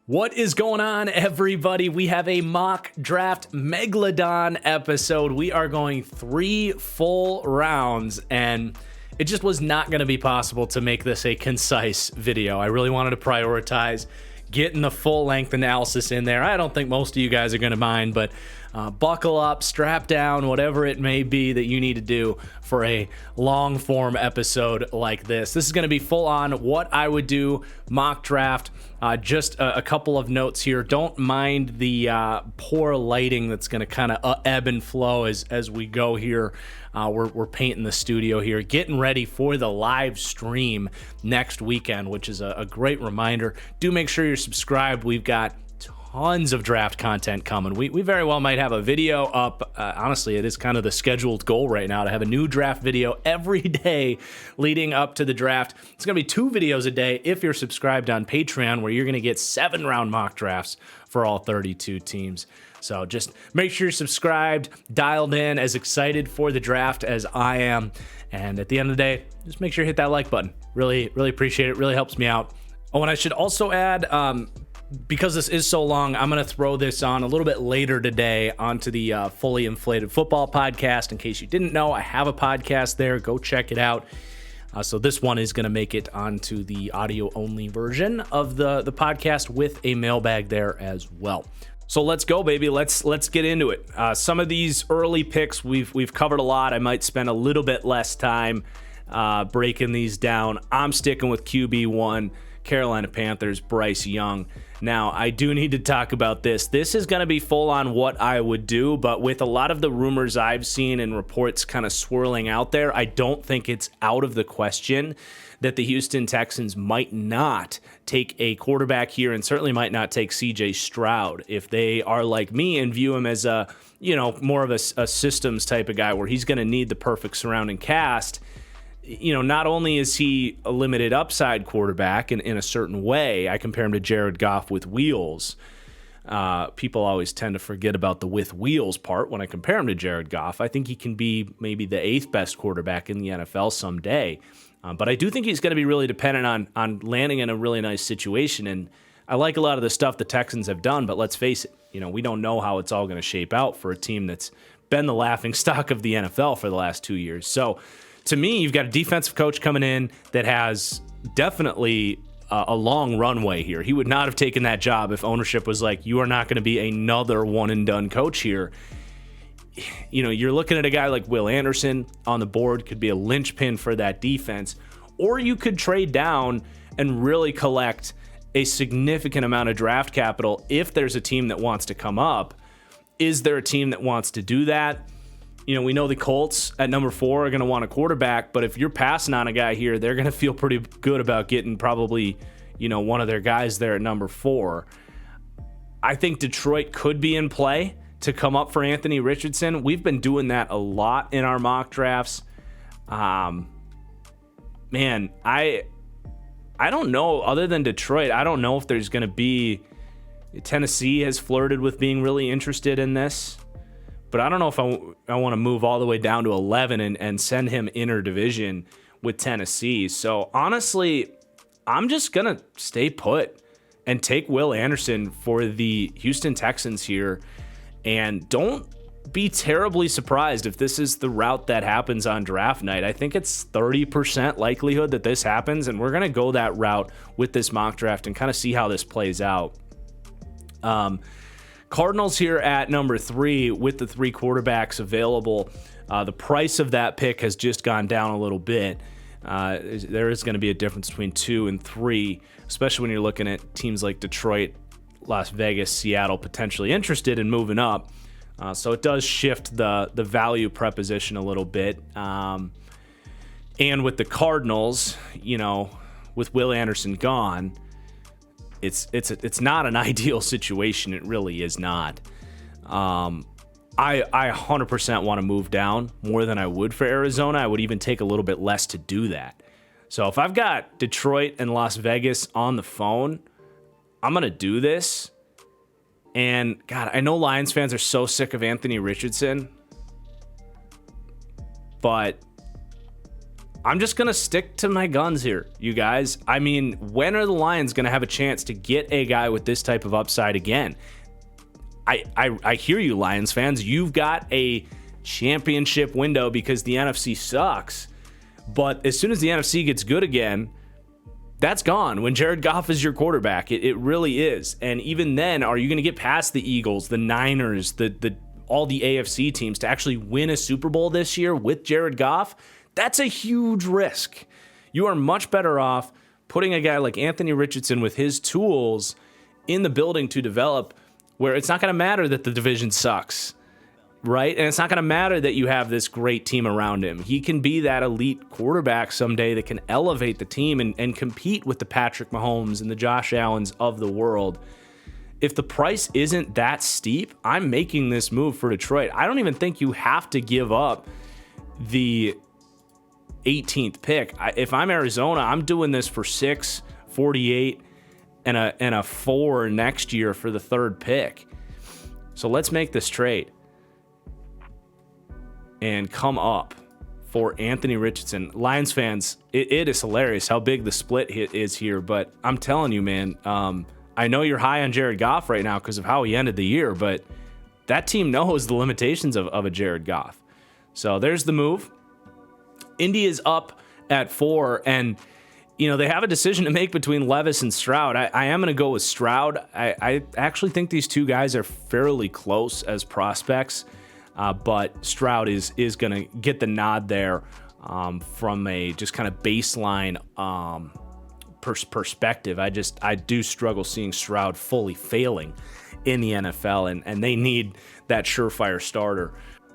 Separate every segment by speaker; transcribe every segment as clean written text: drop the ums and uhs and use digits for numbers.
Speaker 1: What is going on, everybody? We have a mock draft Megalodon episode. We are going 3 full rounds, and it just was not going to be possible to make this a concise video. I really wanted to prioritize getting the full length analysis in there. I don't think most of you guys are going to mind, but buckle up, strap down, whatever it may be that you need to do for a long form episode like this. This is going to be full on what I would do mock draft. Just a couple of notes here. Don't mind the poor lighting that's going to kind of ebb and flow as we go here. We're painting the studio here, getting ready for the live stream next weekend, which is a great reminder. Do make sure you're subscribed. We've got tons of draft content coming. We very well might have a video up. Honestly, it is kind of the scheduled goal right now to have a new draft video every day leading up to the draft. It's going to be 2 videos a day if you're subscribed on Patreon, where you're going to get 7-round mock drafts for all 32 teams. So just make sure you're subscribed, dialed in, as excited for the draft as I am. And at the end of the day, just make sure you hit that like button. Really, really appreciate it. Really helps me out. Oh, and I should also add, because this is so long, I'm going to throw this on a little bit later today onto the Fully Inflated Football podcast. In case you didn't know, I have a podcast there. Go check it out. So this one is going to make it onto the audio-only version of the podcast with a mailbag there as well. So let's go, baby. Let's get into it. Some of these early picks we've covered a lot. I might spend a little bit less time breaking these down. I'm sticking with QB1, Carolina Panthers, Bryce Young. Now, I do need to talk about this. This is going to be full on what I would do, but with a lot of the rumors I've seen and reports kind of swirling out there, I don't think it's out of the question that the Houston Texans might not take a quarterback here, and certainly might not take CJ Stroud if they are like me and view him as a, more of a systems type of guy where he's going to need the perfect surrounding cast. Not only is he a limited upside quarterback in a certain way, I compare him to Jared Goff with wheels. People always tend to forget about the with wheels part when I compare him to Jared Goff. I think he can be maybe the 8th best quarterback in the NFL someday. But I do think he's going to be really dependent on landing in a really nice situation. And I like a lot of the stuff the Texans have done, but let's face it, we don't know how it's all going to shape out for a team that's been the laughingstock of the NFL for the last 2 years. So to me, you've got a defensive coach coming in that has definitely a long runway here. He would not have taken that job if ownership was like, you are not going to be another one-and-done coach here. You're looking at a guy like Will Anderson on the board, could be a linchpin for that defense. Or you could trade down and really collect a significant amount of draft capital if there's a team that wants to come up. Is there a team that wants to do that? We know the Colts at number 4 are going to want a quarterback, but if you're passing on a guy here, they're going to feel pretty good about getting probably, one of their guys there at number 4. I think Detroit could be in play to come up for Anthony Richardson. We've been doing that a lot in our mock drafts. Man, I don't know. Other than Detroit, I don't know if there's going to be. Tennessee has flirted with being really interested in this. But I don't know if I want to move all the way down to 11 and send him interdivision with Tennessee. So honestly, I'm just going to stay put and take Will Anderson for the Houston Texans here. And don't be terribly surprised if this is the route that happens on draft night. I think it's 30% likelihood that this happens, and we're going to go that route with this mock draft and kind of see how this plays out. Cardinals here at number 3 with the 3 quarterbacks available. The price of that pick has just gone down a little bit. There is going to be a difference between 2 and 3, especially when you're looking at teams like Detroit, Las Vegas, Seattle potentially interested in moving up. So it does shift the value proposition a little bit. And with the Cardinals, with Will Anderson gone, it's not an ideal situation. It really is not. I 100% want to move down more than I would for Arizona. I would even take a little bit less to do that. So if I've got Detroit and Las Vegas on the phone, I'm going to do this. And God, I know Lions fans are so sick of Anthony Richardson, but I'm just going to stick to my guns here, you guys. I mean, when are the Lions going to have a chance to get a guy with this type of upside again? I hear you, Lions fans. You've got a championship window because the NFC sucks. But as soon as the NFC gets good again, that's gone when Jared Goff is your quarterback. It really is. And even then, are you going to get past the Eagles, the Niners, all the AFC teams to actually win a Super Bowl this year with Jared Goff? That's a huge risk. You are much better off putting a guy like Anthony Richardson with his tools in the building to develop, where it's not going to matter that the division sucks, right? And it's not going to matter that you have this great team around him. He can be that elite quarterback someday that can elevate the team and compete with the Patrick Mahomes and the Josh Allens of the world. If the price isn't that steep, I'm making this move for Detroit. I don't even think you have to give up the 18th pick. If I'm Arizona, I'm doing this for 6, 48, and a 4 next year for the 3rd pick. So let's make this trade and come up for Anthony Richardson. Lions fans, it is hilarious how big the split is here, but I'm telling you, man, I know you're high on Jared Goff right now because of how he ended the year, but that team knows the limitations of a Jared Goff. So there's the move. Indy is up at 4, and they have a decision to make between Levis and Stroud. I am going to go with Stroud. I actually think these two guys are fairly close as prospects, but Stroud is going to get the nod there from a just kind of baseline perspective. I do struggle seeing Stroud fully failing in the NFL, and they need that surefire starter.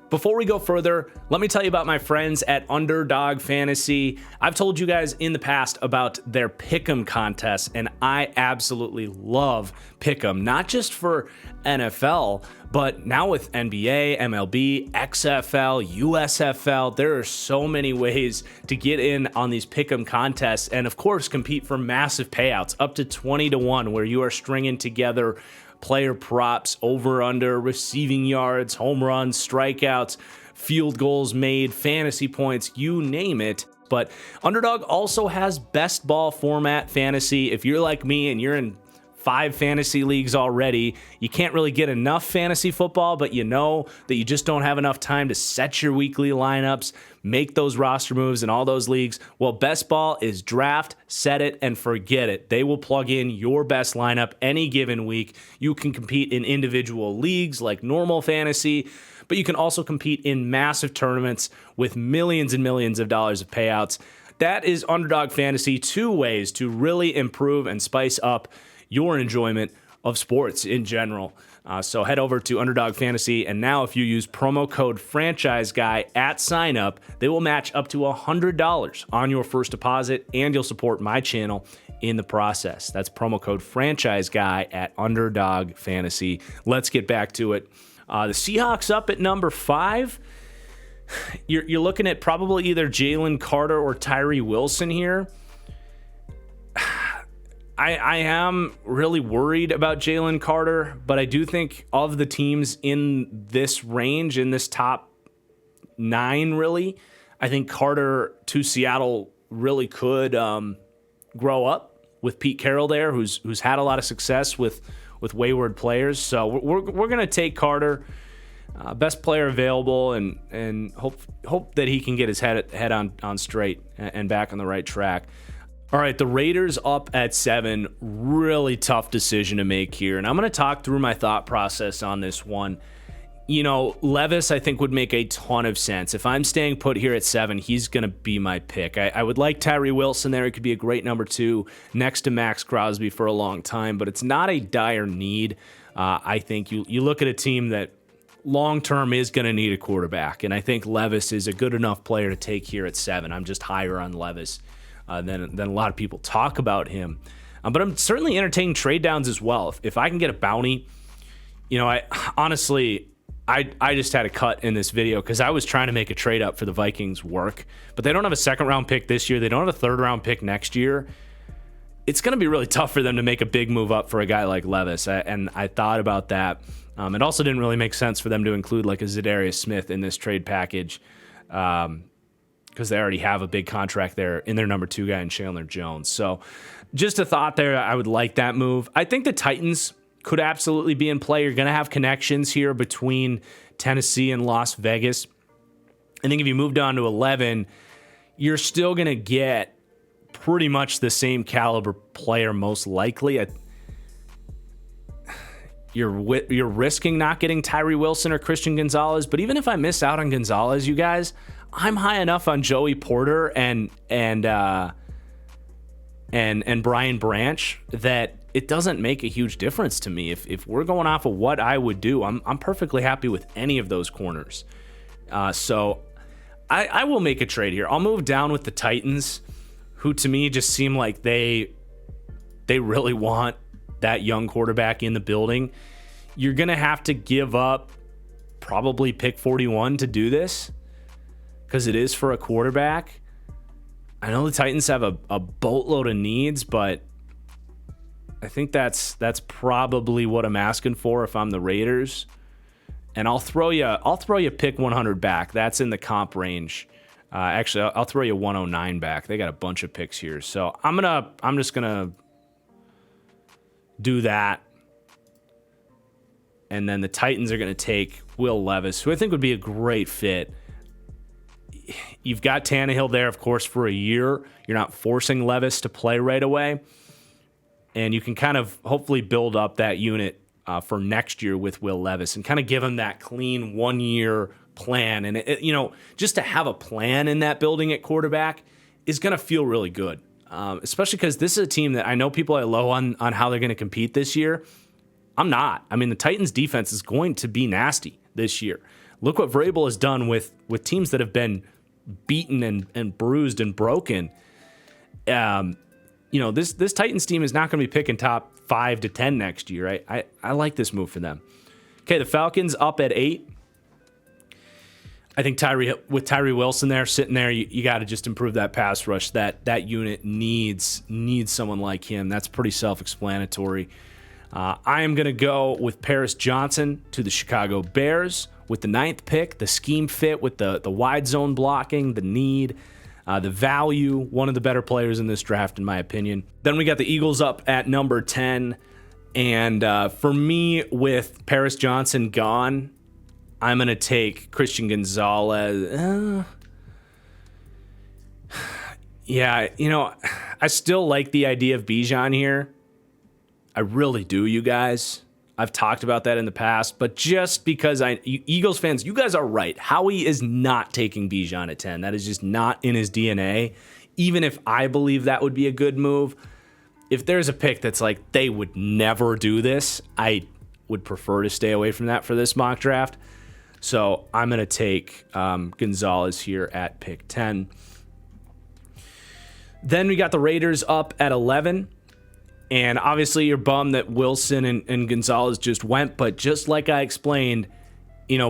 Speaker 1: Before we go further, let me tell you about my friends at Underdog Fantasy. I've told you guys in the past about their Pick'em contests, and I absolutely love Pick'em, not just for NFL, but now with NBA, MLB, XFL, USFL. There are so many ways to get in on these Pick'em contests and, of course, compete for massive payouts, up to 20-1, where you are stringing together player props, over, under, receiving yards, home runs, strikeouts, field goals made, fantasy points, you name it. But Underdog also has best ball format fantasy. If you're like me and you're in 5 fantasy leagues already, you can't really get enough fantasy football, but you know that you just don't have enough time to set your weekly lineups, make those roster moves in all those leagues. Well, best ball is draft, set it, and forget it. They will plug in your best lineup any given week. You can compete in individual leagues like normal fantasy, but you can also compete in massive tournaments with millions and millions of dollars of payouts. That is Underdog Fantasy, 2 ways to really improve and spice up your enjoyment of sports in general. So head over to Underdog Fantasy, and now if you use promo code FranchiseGuy at sign up, they will match up to $100 on your first deposit, and you'll support my channel in the process. That's promo code FranchiseGuy at Underdog Fantasy. Let's get back to it. The Seahawks up at number 5. You're looking at probably either Jalen Carter or Tyree Wilson here. I am really worried about Jalen Carter, but I do think of the teams in this range, in this top 9, really, I think Carter to Seattle really could grow up with Pete Carroll there, who's had a lot of success with wayward players. So we're going to take Carter, best player available, and hope that he can get his head on straight and back on the right track. All right, the Raiders up at 7. Really tough decision to make here. And I'm going to talk through my thought process on this one. Levis, I think, would make a ton of sense. If I'm staying put here at 7, he's going to be my pick. I would like Tyree Wilson there. He could be a great number 2 next to Max Crosby for a long time, but it's not a dire need. I think you look at a team that long-term is going to need a quarterback, and I think Levis is a good enough player to take here at 7. I'm just higher on Levis than a lot of people talk about him. But I'm certainly entertaining trade downs as well. If I can get a bounty, I honestly, I just had a cut in this video because I was trying to make a trade up for the Vikings work, but they don't have a 2nd-round pick this year. They don't have a 3rd-round pick next year. It's going to be really tough for them to make a big move up for a guy like Levis, and I thought about that. It also didn't really make sense for them to include like a Zadarius Smith in this trade package. because they already have a big contract there in their number 2 guy in Chandler Jones. So just a thought there. I would like that move. I think the Titans could absolutely be in play. You're going to have connections here between Tennessee and Las Vegas. I think if you move down to 11, you're still going to get pretty much the same caliber player, most likely. You're risking not getting Tyree Wilson or Christian Gonzalez, but even if I miss out on Gonzalez, you guys, I'm high enough on Joey Porter and Brian Branch that it doesn't make a huge difference to me. If we're going off of what I would do, I'm perfectly happy with any of those corners. So I will make a trade here. I'll move down with the Titans, who to me just seem like they really want that young quarterback in the building. You're going to have to give up probably pick 41 to do this, because it is for a quarterback. I know the Titans have a boatload of needs, but I think that's probably what I'm asking for if I'm the Raiders. And I'll throw you pick 100 back. That's in the comp range. Actually, I'll throw you 109 back. They got a bunch of picks here, so I'm just gonna do that. And then the Titans are gonna take Will Levis, who I think would be a great fit. You've got Tannehill there, of course, for a year. You're not forcing Levis to play right away. And you can kind of hopefully build up that unit for next year with Will Levis and kind of give him that clean 1-year plan. And, just to have a plan in that building at quarterback is going to feel really good, especially because this is a team that I know people are low on how they're going to compete this year. I'm not. I mean, the Titans defense is going to be nasty this year. Look what Vrabel has done with teams that have been beaten and bruised and broken. This Titans team is not going to be picking top 5 to 10 next year. I like this move for them. Okay, the Falcons up at 8. I think Tyree Wilson there, sitting there, you got to just improve that pass rush. That unit needs someone like him. That's pretty self-explanatory. I am going to go with Paris Johnson to the Chicago Bears with the 9th pick. The scheme fit with the wide zone blocking, the need, the value, one of the better players in this draft, in my opinion. Then we got the Eagles up at number 10. And for me, with Paris Johnson gone, I'm going to take Christian Gonzalez. I still like the idea of Bijan here. I really do, you guys. I've talked about that in the past, but just because Eagles fans, you guys are right. Howie is not taking Bijan at 10. That is just not in his DNA. Even if I believe that would be a good move, if there's a pick that's like they would never do this, I would prefer to stay away from that for this mock draft. So I'm going to take Gonzalez here at pick 10. Then we got the Raiders up at 11. And obviously you're bummed that Wilson and Gonzalez just went. But just like I explained,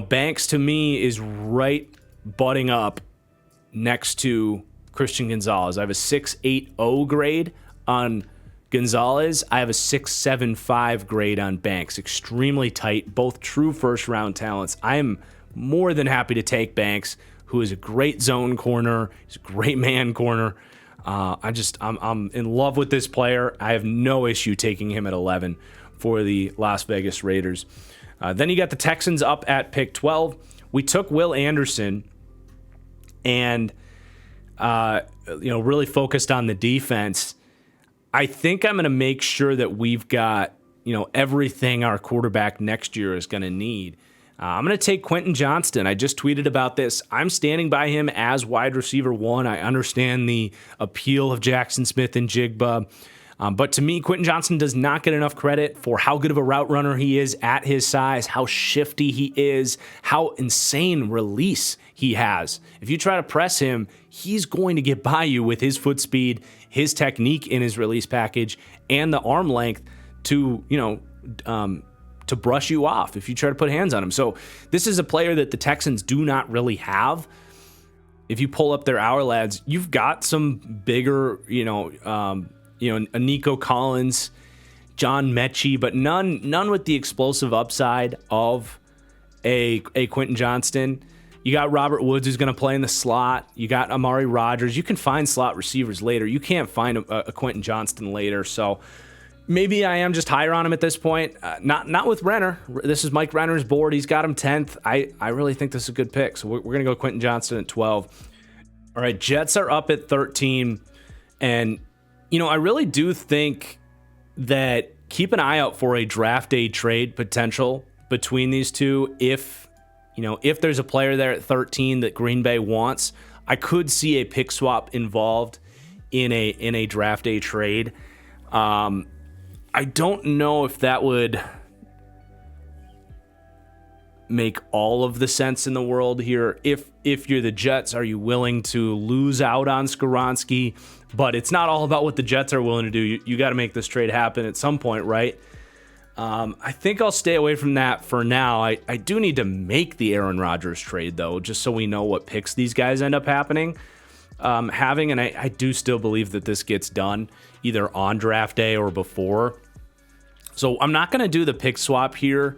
Speaker 1: Banks to me is right butting up next to Christian Gonzalez. I have a 6.80 grade on Gonzalez. I have a 6.75 grade on Banks. Extremely tight, both true first-round talents. I am more than happy to take Banks, who is a great zone corner. He's a great man corner. I'm in love with this player. I have no issue taking him at 11 for the Las Vegas Raiders. Then you got the Texans up at pick 12. We took Will Anderson and really focused on the defense. I think I'm going to make sure that we've got everything our quarterback next year is going to need. I'm going to take Quentin Johnston. I just tweeted about this. I'm standing by him as wide receiver 1. I understand the appeal of Jackson Smith and Jigba. But to me, Quentin Johnston does not get enough credit for how good of a route runner he is at his size, how shifty he is, how insane release he has. If you try to press him, he's going to get by you with his foot speed, his technique in his release package, and the arm length to brush you off if you try to put hands on him. So this is a player that the Texans do not really have. If you pull up their hour lads, you've got some bigger, a Nico Collins, John Mechie, but none with the explosive upside of a Quentin Johnston. You got Robert Woods who's going to play in the slot. You got Amari Rodgers. You can find slot receivers later. You can't find a Quentin Johnston later. So maybe I am just higher on him at this point. Not with Renner. This is Mike Renner's board. He's got him 10th. I really think this is a good pick. So we're going to go Quentin Johnston at 12. All right, Jets are up at 13. And, I really do think that keep an eye out for a draft day trade potential between these two. If there's a player there at 13 that Green Bay wants, I could see a pick swap involved in a draft day trade. I don't know if that would make all of the sense in the world here. If you're the Jets, are you willing to lose out on Skoronski? But it's not all about what the Jets are willing to do. You got to make this trade happen at some point, right? I think I'll stay away from that for now. I do need to make the Aaron Rodgers trade, though, just so we know what picks these guys end up having. And I do still believe that this gets done either on draft day or before. So I'm not going to do the pick swap here,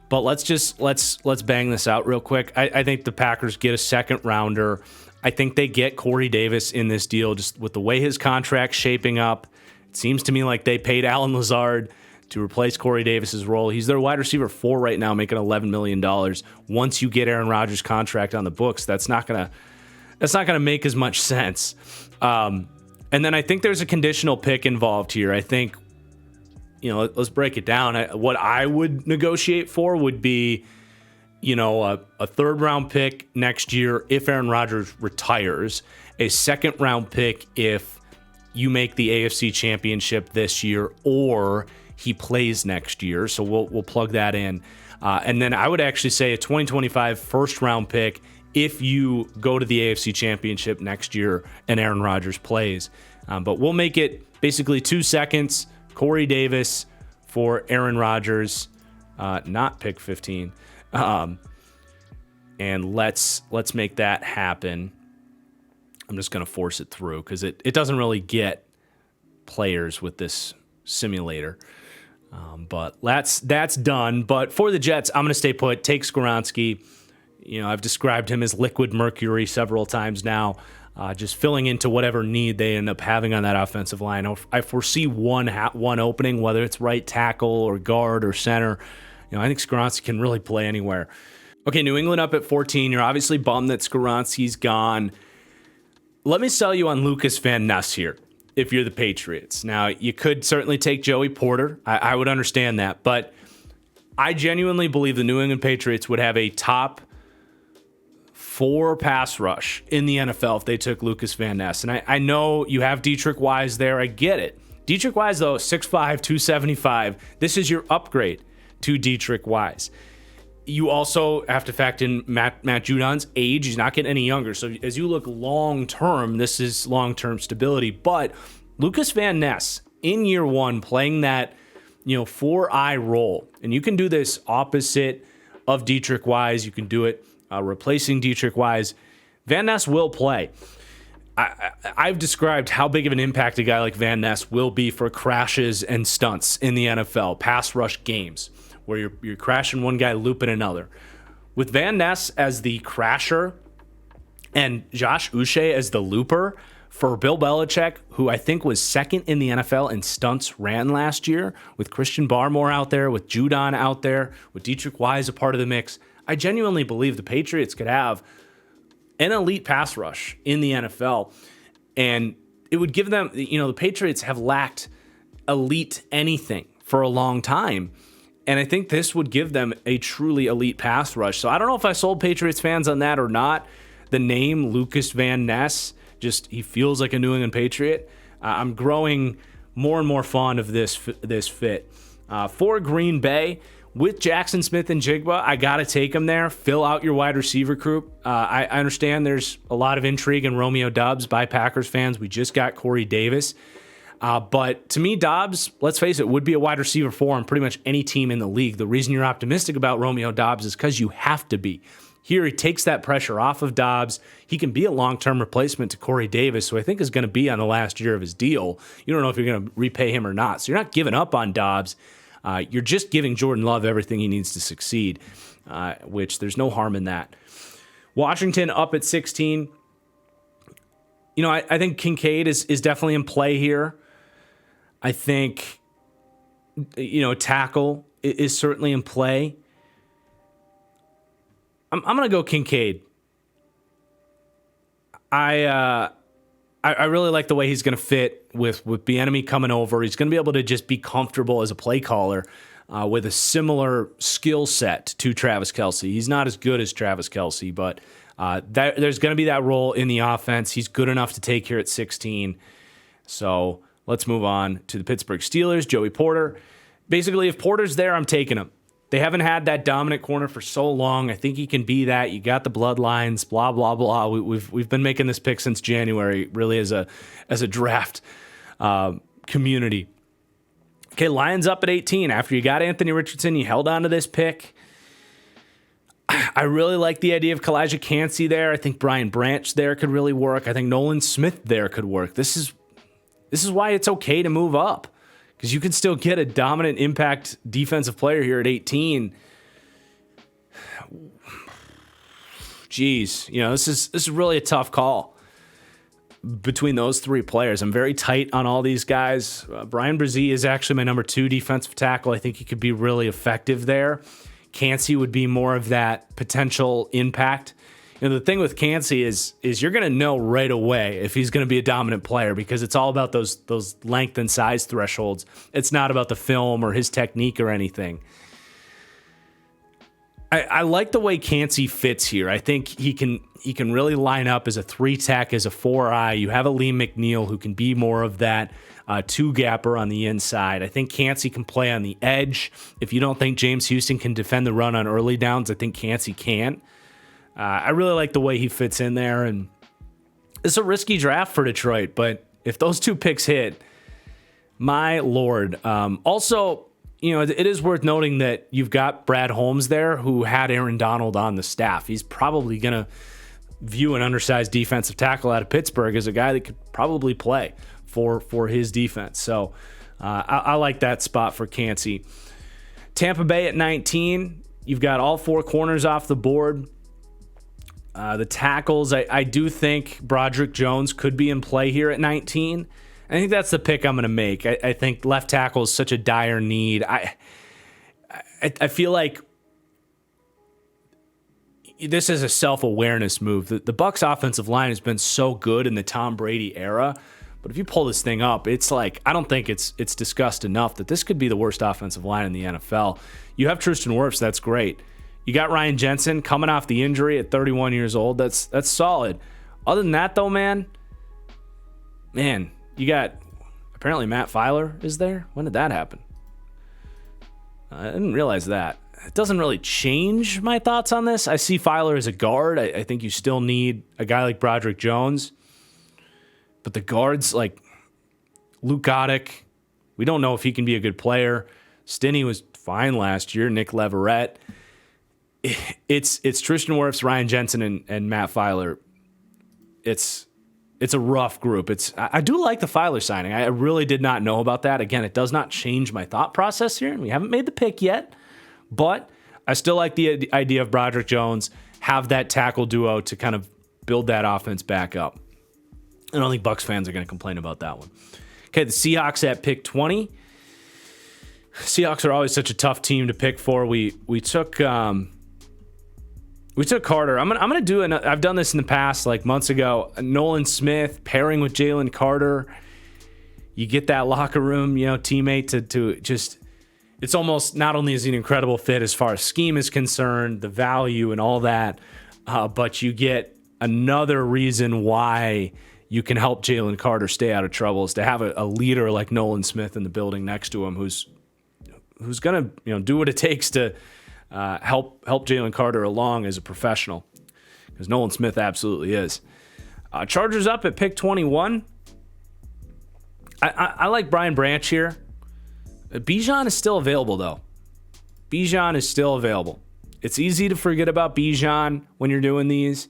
Speaker 1: but let's bang this out real quick. I think the Packers get a second rounder. I think they get Corey Davis in this deal just with the way his contract's shaping up. It seems to me like they paid Alan Lazard to replace Corey Davis's role. He's their wide receiver 4 right now, making $11 million. Once you get Aaron Rodgers' contract on the books, that's not gonna make as much sense. And then I think there's a conditional pick involved here. I think, let's break it down. What I would negotiate for would be, a third round pick next year if Aaron Rodgers retires, a second round pick if you make the AFC Championship this year or he plays next year. So we'll plug that in. And then I would actually say a 2025 first round pick if you go to the AFC Championship next year and Aaron Rodgers plays. But we'll make it basically 2 seconds. Corey Davis for Aaron Rodgers, not pick 15. And let's make that happen. I'm just going to force it through because it doesn't really get players with this simulator. But that's done. But for the Jets, I'm going to stay put. Take Skoronski. I've described him as liquid mercury several times now, just filling into whatever need they end up having on that offensive line. I foresee one opening, whether it's right tackle or guard or center. I think Skoronski can really play anywhere. Okay, New England up at 14. You're obviously bummed that Skoronski's gone. Let me sell you on Lucas Van Ness here if you're the Patriots. Now, you could certainly take Joey Porter. I would understand that. But I genuinely believe the New England Patriots would have a top 4 pass rush in the NFL if they took Lucas Van Ness. And I know you have Dietrich Wise there. I get it. Dietrich Wise, though, 6'5", 275. This is your upgrade to Dietrich Wise. You also have to factor in Matt Judon's age. He's not getting any younger. So as you look long-term, this is long-term stability. But Lucas Van Ness, in year 1, playing that 4-eye role. And you can do this opposite of Dietrich Wise. You can do it replacing Dietrich Wise. Van Ness will play. I've described how big of an impact a guy like Van Ness will be for crashes and stunts in the NFL, pass rush games, where you're crashing one guy, looping another. With Van Ness as the crasher and Josh Uche as the looper for Bill Belichick, who I think was second in the NFL in stunts ran last year, with Christian Barmore out there, with Judon out there, with Dietrich Wise a part of the mix, I genuinely believe the Patriots could have an elite pass rush in the NFL. And it would give them, the Patriots have lacked elite anything for a long time. And I think this would give them a truly elite pass rush. So I don't know if I sold Patriots fans on that or not. The name Lucas Van Ness, he feels like a New England Patriot. I'm growing more and more fond of this fit. For Green Bay, with Jackson Smith and Jigba, I got to take them there. Fill out your wide receiver group. I understand there's a lot of intrigue in Romeo Doubs by Packers fans. We just got Corey Davis. But to me, Dobbs, let's face it, would be a wide receiver 4 on pretty much any team in the league. The reason you're optimistic about Romeo Doubs is because you have to be. Here, he takes that pressure off of Dobbs. He can be a long-term replacement to Corey Davis, who I think is going to be on the last year of his deal. You don't know if you're going to repay him or not. So you're not giving up on Dobbs. You're just giving Jordan Love everything he needs to succeed, which there's no harm in that. Washington up at 16. You know, I think Kincaid is definitely in play here. I think, you know, tackle is certainly in play. I'm going to go Kincaid. I really like the way he's going to fit with Bieniemy coming over. He's going to be able to just be comfortable as a play caller with a similar skill set to Travis Kelce. He's not as good as Travis Kelce, but there's going to be that role in the offense. He's good enough to take here at 16. So let's move on to the Pittsburgh Steelers. Joey Porter. Basically, if Porter's there, I'm taking him. They haven't had that dominant corner for so long. I think he can be that. You got the bloodlines, blah, blah, blah. We've been making this pick since January, really as a draft community. Okay, Lions up at 18. After you got Anthony Richardson, you held on to this pick. I really like the idea of Kalijah Kancey there. I think Brian Branch there could really work. I think Nolan Smith there could work. This is why it's okay to move up, because you can still get a dominant impact defensive player here at 18. Jeez, you know, this is really a tough call between those three players. I'm very tight on all these guys. Brian Brzee is actually my number 2 defensive tackle. I think he could be really effective there. Kancey would be more of that potential impact. You know, the thing with Kancey is you're going to know right away if he's going to be a dominant player, because it's all about those length and size thresholds. It's not about the film or his technique or anything. I like the way Kancey fits here. I think he can really line up as a 3-tech, as a 4-eye. You have a Lee McNeil who can be more of that 2-gapper on the inside. I think Kancey can play on the edge. If you don't think James Houston can defend the run on early downs, I think Kancey can. I really like the way he fits in there, and it's a risky draft for Detroit, but if those 2 picks hit, my Lord. Also, you know, it is worth noting that you've got Brad Holmes there, who had Aaron Donald on the staff. He's probably going to view an undersized defensive tackle out of Pittsburgh as a guy that could probably play for his defense. So I like that spot for Kancey. Tampa Bay at 19. You've got all 4 corners off the board. The tackles, I do think Broderick Jones could be in play here at 19. I think that's the pick I'm going to make. I think left tackle is such a dire need. I feel like this is a self-awareness move. The Bucs offensive line has been so good in the Tom Brady era, but if you pull this thing up, it's like, I don't think it's discussed enough that this could be the worst offensive line in the NFL. You have Tristan Wirfs, that's great. You got Ryan Jensen coming off the injury at 31 years old. That's solid. Other than that, though, man, you got apparently Matt Filer is there. When did that happen? I didn't realize that. It doesn't really change my thoughts on this. I see Filer as a guard. I think you still need a guy like Broderick Jones. But the guards, like Luke Goddard, we don't know if he can be a good player. Stinney was fine last year. Nick Leverett. It's Tristan Wirfs, Ryan Jensen, and Matt Filer. It's a rough group. I do like the Filer signing. I really did not know about that. Again, it does not change my thought process here. We haven't made the pick yet, but I still like the idea of Broderick Jones, have that tackle duo to kind of build that offense back up. I don't think Bucs fans are going to complain about that one. Okay, the Seahawks at pick 20. Seahawks are always such a tough team to pick for. We took Carter. I'm gonna do it. I've done this in the past, like months ago. Nolan Smith pairing with Jalen Carter. You get that locker room, teammate to just. It's almost, not only is he an incredible fit as far as scheme is concerned, the value and all that, but you get another reason why you can help Jalen Carter stay out of trouble is to have a leader like Nolan Smith in the building next to him who's gonna do what it takes to help Jalen Carter along as a professional, because Nolan Smith absolutely is. Chargers up at pick 21. I like Brian Branch here. Bijan is still available, though. Bijan is still available. It's easy to forget about Bijan when you're doing these.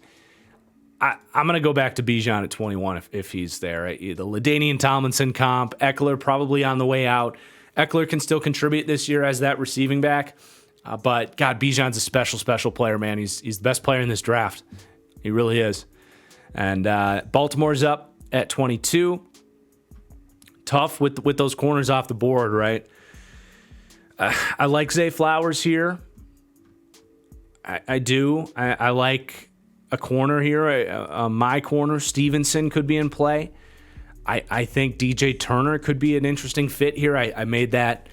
Speaker 1: I'm going to go back to Bijan at 21 if he's there. The LaDainian Tomlinson comp. Eckler probably on the way out. Eckler can still contribute this year as that receiving back. But, God, Bijan's a special player, man. He's the best player in this draft. He really is. And Baltimore's up at 22. Tough with those corners off the board, right? I like Zay Flowers here. I do. I like a corner here. My corner, Stevenson, could be in play. I think DJ Turner could be an interesting fit here. I made that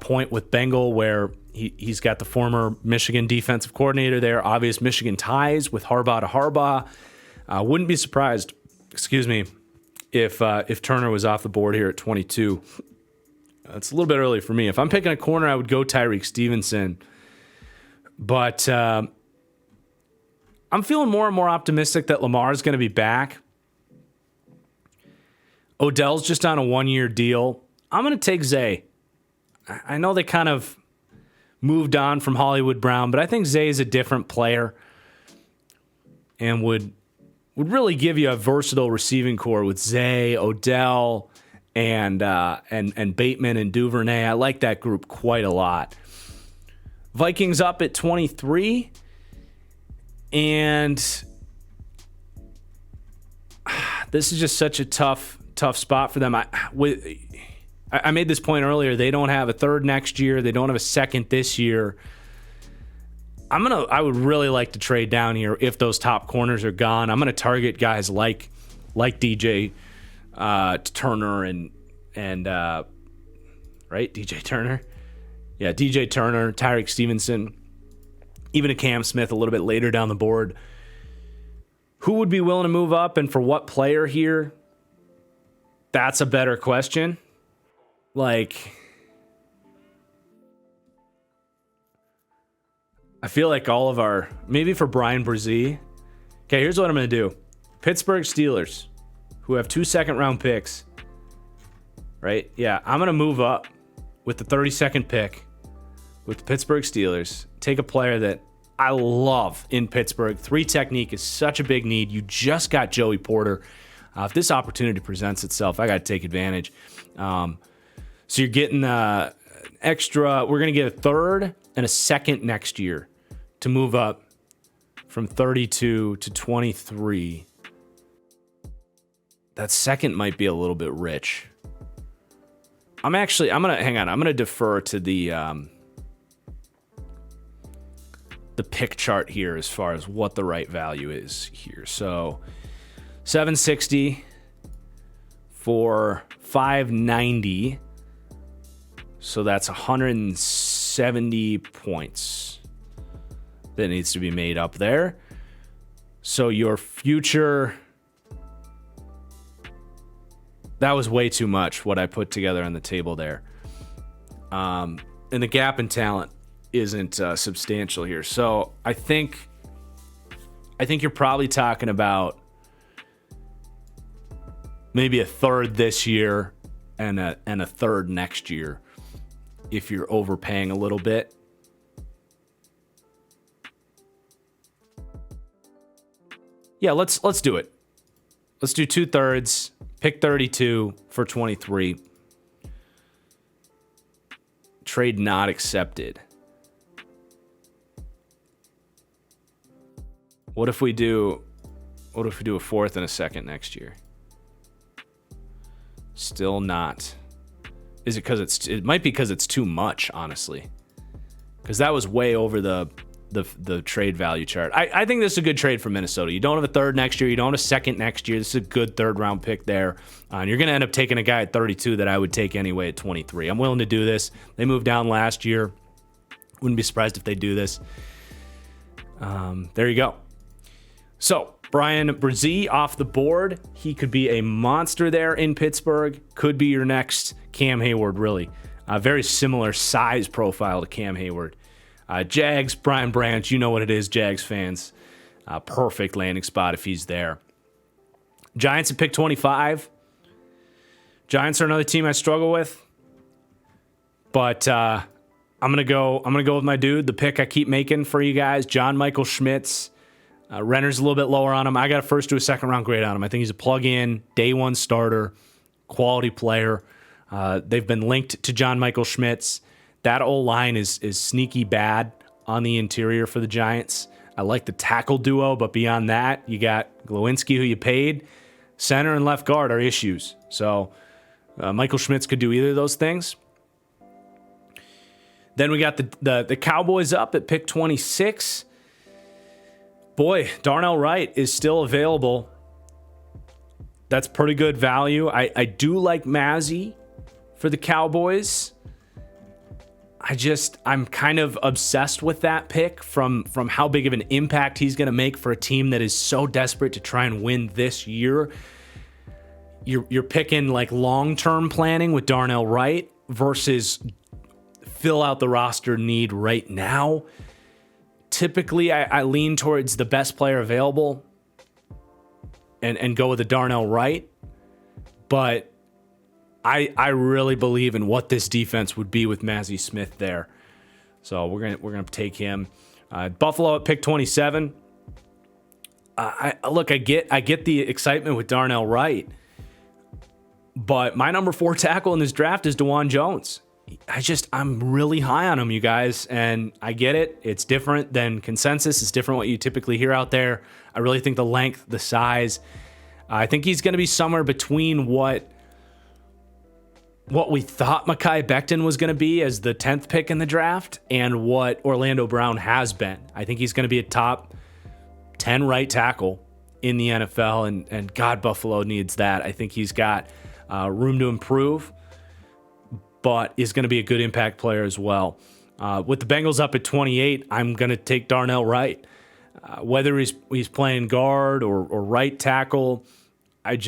Speaker 1: point with Bengal where he's got the former Michigan defensive coordinator there. Obvious Michigan ties with Harbaugh to Harbaugh. Wouldn't be surprised, if Turner was off the board here at 22. It's a little bit early for me. If I'm picking a corner, I would go Tyreek Stevenson. But I'm feeling more and more optimistic that Lamar is going to be back. Odell's just on a one-year deal. I'm going to take Zay. I know they kind of moved on from Hollywood Brown, but I think Zay is a different player and would really give you a versatile receiving core with Zay, Odell, and Bateman and Duvernay. I like that group quite a lot. Vikings up at 23, and this is just such a tough spot for them. I made this point earlier. They don't have a third next year. They don't have a second this year. I would really like to trade down here if those top corners are gone. I'm gonna target guys like DJ Turner and right, DJ Turner. Yeah, DJ Turner, Tyreek Stevenson, even a Cam Smith a little bit later down the board. Who would be willing to move up and for what player here? That's a better question. Like, I feel like all of our, maybe for Brian Brzee. Okay, here's what I'm going to do. Pittsburgh Steelers, who have 2 second-round picks, right? Yeah, I'm going to move up with the 32nd pick with the Pittsburgh Steelers. Take a player that I love in Pittsburgh. 3 technique is such a big need. You just got Joey Porter. If this opportunity presents itself, I got to take advantage. So you're getting extra. We're going to get a third and a second next year to move up from 32 to 23. That second might be a little bit rich. I'm going to defer to the pick chart here as far as what the right value is here. So 760 for 590. So that's 170 points that needs to be made up there. So your future, that was way too much what I put together on the table there. And the gap in talent isn't substantial here. So I think you're probably talking about maybe a third this year and a third next year if you're overpaying a little bit. Yeah, let's do it. Let's do 2/3, pick 32 for 23. Trade not accepted. What if we do a fourth and a second next year? Still not. Is it because it might be because it's too much, honestly. Because that was way over the trade value chart. I think this is a good trade for Minnesota. You don't have a third next year. You don't have a second next year. This is a good third round pick there. And you're going to end up taking a guy at 32 that I would take anyway at 23. I'm willing to do this. They moved down last year. Wouldn't be surprised if they do this. There you go. So, Brian Brzee off the board. He could be a monster there in Pittsburgh. Could be your next Cam Hayward, really. Very similar size profile to Cam Hayward. Jags, Brian Branch, you know what it is, Jags fans. Perfect landing spot if he's there. Giants at pick 25. Giants are another team I struggle with. But I'm gonna go with my dude, the pick I keep making for you guys, John Michael Schmitz. Renner's a little bit lower on him. I got a first to a second round grade on him. I think he's a plug-in, day one starter, quality player. They've been linked to John Michael Schmitz. That O-line is sneaky bad on the interior for the Giants. I like the tackle duo, but beyond that, you got Glowinski, who you paid. Center and left guard are issues. So Michael Schmitz could do either of those things. Then we got the Cowboys up at pick 26. Boy, Darnell Wright is still available. That's pretty good value. I do like Mazzy for the Cowboys. I'm kind of obsessed with that pick from how big of an impact he's going to make for a team that is so desperate to try and win this year. You're picking like long-term planning with Darnell Wright versus fill out the roster need right now. Typically, I lean towards the best player available and go with the Darnell Wright. But I really believe in what this defense would be with Mazzy Smith there. So we're gonna take him. Buffalo at pick 27. I get the excitement with Darnell Wright, but my number 4 tackle in this draft is DeJuan Jones. I'm really high on him, you guys, and I get it. It's different than consensus. It's different what you typically hear out there. I really think the length, the size, I think he's going to be somewhere between what we thought Mekhi Becton was going to be as the 10th pick in the draft and what Orlando Brown has been. I think he's going to be a top 10 right tackle in the NFL, and God, Buffalo needs that. I think he's got room to improve, but is going to be a good impact player as well. With the Bengals up at 28, I'm going to take Darnell Wright. Whether he's playing guard or right tackle, I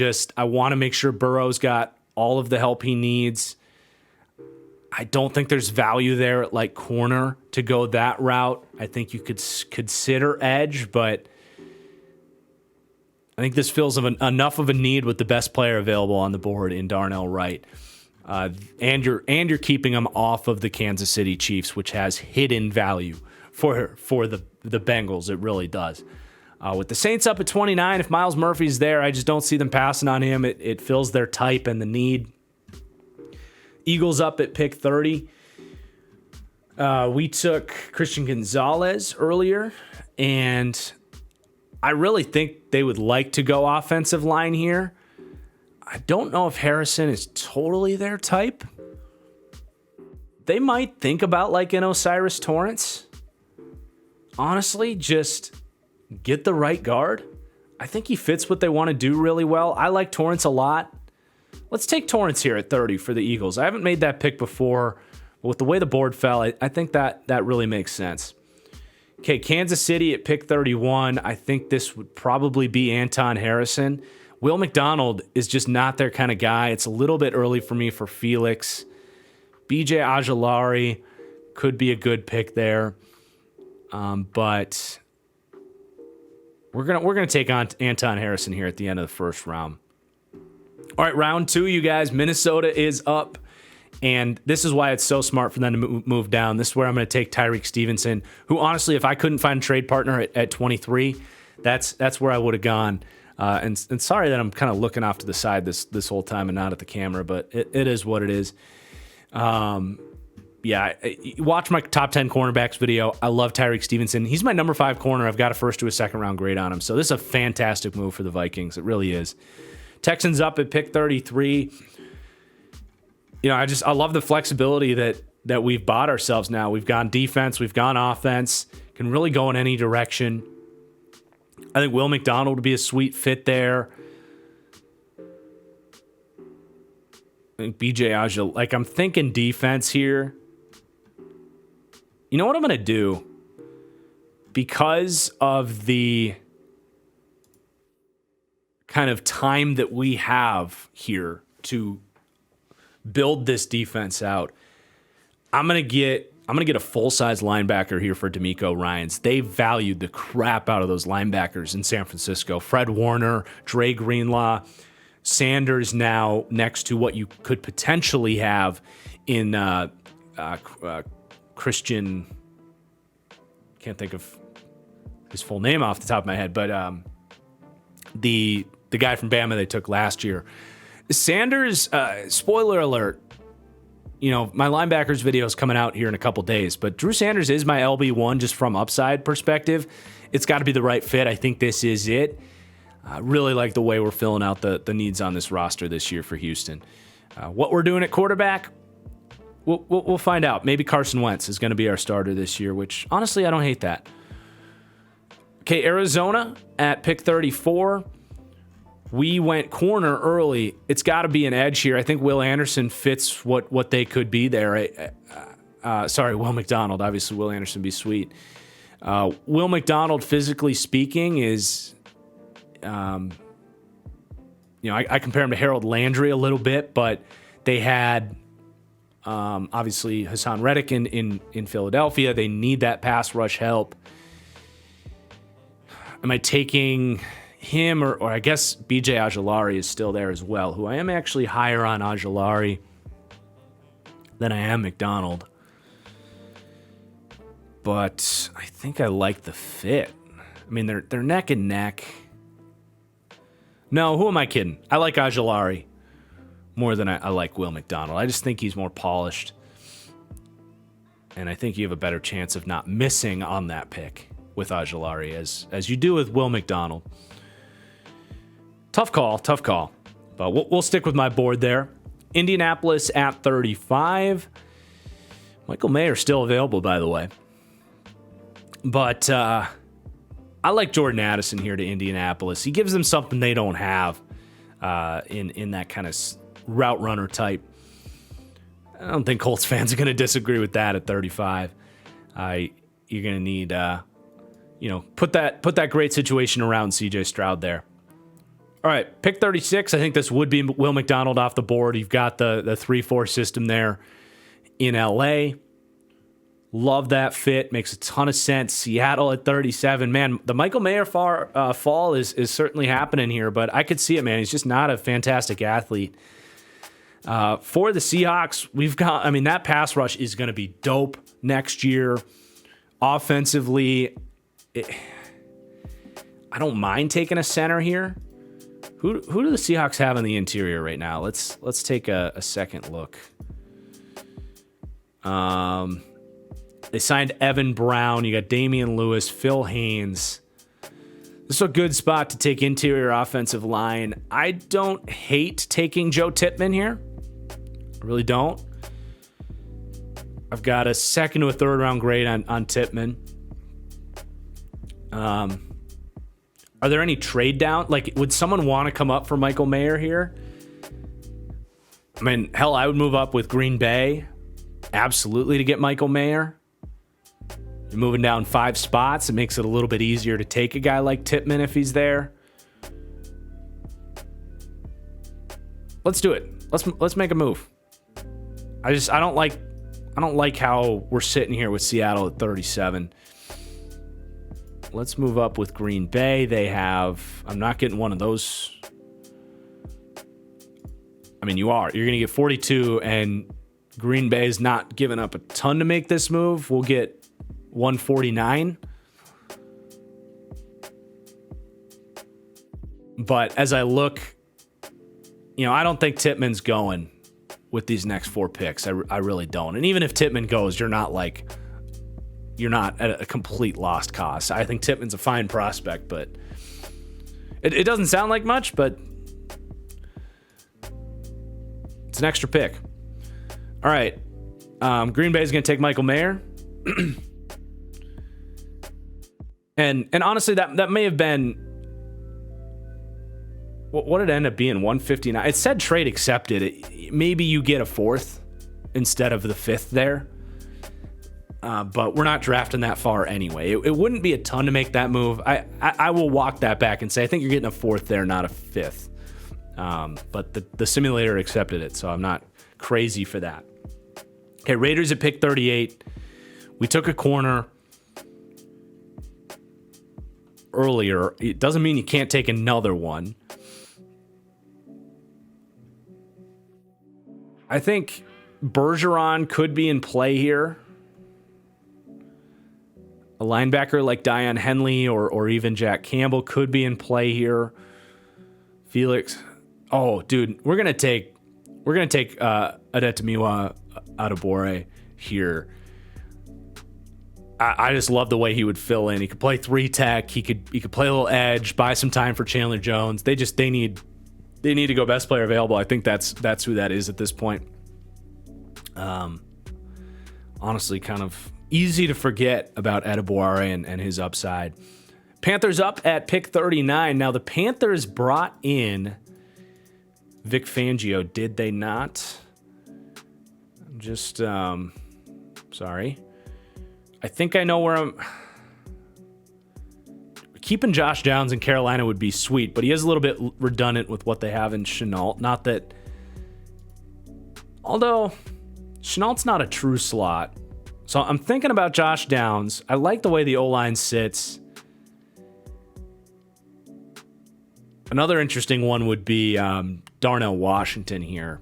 Speaker 1: want to make sure Burrow's got all of the help he needs. I don't think there's value there at like corner to go that route. I think you could consider edge, but I think this fills enough of a need with the best player available on the board in Darnell Wright. And you're keeping him off of the Kansas City Chiefs, which has hidden value for the Bengals. It really does. With the Saints up at 29, if Miles Murphy's there, I just don't see them passing on him. It fills their type and the need. Eagles up at pick 30. We took Christian Gonzalez earlier, and I really think they would like to go offensive line here. I don't know if Harrison is totally their type. They might think about like an Osiris Torrance. Honestly, just get the right guard. I think he fits what they want to do really well. I like Torrance a lot. Let's take Torrance here at 30 for the Eagles. I haven't made that pick before, but with the way the board fell, I think that really makes sense. Okay, Kansas City at pick 31. I think this would probably be Anton Harrison. Will McDonald is just not their kind of guy. It's a little bit early for me for Felix. BJ Ojulari could be a good pick there, but we're gonna take on Anton Harrison here at the end of the first round. All right, round 2, you guys. Minnesota is up, and this is why it's so smart for them to move down. This is where I'm going to take Tyreek Stevenson, who honestly, if I couldn't find a trade partner at 23, that's where I would have gone. And sorry that I'm kind of looking off to the side this whole time and not at the camera, but it is what it is. Watch my top 10 cornerbacks video. I love Tyreek Stevenson. He's my number 5 corner. I've got a first to a second round grade on him. So this is a fantastic move for the Vikings. It really is. Texans up at pick 33. You know, I love the flexibility that we've bought ourselves now. We've gone defense, we've gone offense, can really go in any direction. I think Will McDonald would be a sweet fit there. I think BJ Ajal, like I'm thinking defense here. You know what I'm going to do? Because of the kind of time that we have here to build this defense out, I'm going to get a full-size linebacker here for D'Amico Ryans. They valued the crap out of those linebackers in San Francisco. Fred Warner, Dre Greenlaw, Sanders now next to what you could potentially have in Christian, can't think of his full name off the top of my head, but the guy from Bama they took last year. Sanders, spoiler alert, my linebackers video is coming out here in a couple days, but Drew Sanders is my LB1 just from upside perspective. It's got to be the right fit. I think this is it. I really like the way we're filling out the needs on this roster this year for Houston. What we're doing at quarterback, we'll find out. Maybe Carson Wentz is going to be our starter this year, which honestly, I don't hate that. Okay, Arizona at pick 34. We went corner early. It's got to be an edge here. I think Will Anderson fits what they could be there. Will McDonald. Obviously, Will Anderson be sweet. Will McDonald, physically speaking, is, I compare him to Harold Landry a little bit, but they had, obviously, Hassan Reddick in Philadelphia. They need that pass rush help. Am I taking him or I guess BJ Ojulari is still there as well, who I am actually higher on Ojulari than I am McDonald. But I think I like the fit. I mean, they're neck and neck. No, who am I kidding? I like Ojulari more than I like Will McDonald. I just think he's more polished. And I think you have a better chance of not missing on that pick with Ojulari as you do with Will McDonald. Tough call. But we'll stick with my board there. Indianapolis at 35. Michael Mayer still available, by the way. But I like Jordan Addison here to Indianapolis. He gives them something they don't have in that kind of route runner type. I don't think Colts fans are going to disagree with that at 35. You're going to need, put that great situation around C.J. Stroud there. All right, pick 36. I think this would be Will McDonald off the board. You've got the 3-4 system there in L.A. Love that fit. Makes a ton of sense. Seattle at 37. Man, the Michael Mayer fall is certainly happening here, but I could see it, man. He's just not a fantastic athlete. For the Seahawks, that pass rush is going to be dope next year. Offensively, I don't mind taking a center here. Who do the Seahawks have in the interior right now? Let's take a second look. They signed Evan Brown. You got Damian Lewis, Phil Haynes. This is a good spot to take interior offensive line. I don't hate taking Joe Tippmann here. I really don't. I've got a second to a third round grade on Tippmann. Are there any trade down? Like, would someone want to come up for Michael Mayer here? I mean, hell, I would move up with Green Bay. Absolutely, to get Michael Mayer. You're moving down 5 spots. It makes it a little bit easier to take a guy like Tippmann if he's there. Let's do it. Let's make a move. I don't like how we're sitting here with Seattle at 37. Let's move up with Green Bay. I'm not getting one of those. I mean, you are. You're going to get 42, and Green Bay's not giving up a ton to make this move. We'll get 149. But as I look, I don't think Tippmann's going with these next 4 picks. I really don't. And even if Tippmann goes, you're not at a complete lost cause. I think Tippmann's a fine prospect, but it doesn't sound like much, but it's an extra pick. All right. Green Bay is going to take Michael Mayer. and honestly, that may have been, what did it end up being? 159. It said trade accepted. Maybe you get a 4th instead of the 5th there. But we're not drafting that far anyway. It wouldn't be a ton to make that move. I will walk that back and say I think you're getting a 4th there, not a 5th. But the simulator accepted it, so I'm not crazy for that. Okay, Raiders at pick 38. We took a corner earlier. It doesn't mean you can't take another one. I think Bergeron could be in play here. A linebacker like Dion Henley or even Jack Campbell could be in play here. Felix. Oh, dude, we're gonna take Adetomiwa Adebawore here. I just love the way he would fill in. He could play 3-tech. He could play a little edge, buy some time for Chandler Jones. They need to go best player available. I think that's who that is at this point. Honestly, kind of easy to forget about Adebawore and his upside. Panthers up at pick 39. Now the Panthers brought in Vic Fangio, did they not? Just sorry. I think I know where I'm. Keeping Josh Downs in Carolina would be sweet, but he is a little bit redundant with what they have in Chenault. Not that. Although, Chenault's not a true slot. So I'm thinking about Josh Downs. I like the way the O-line sits. Another interesting one would be Darnell Washington here.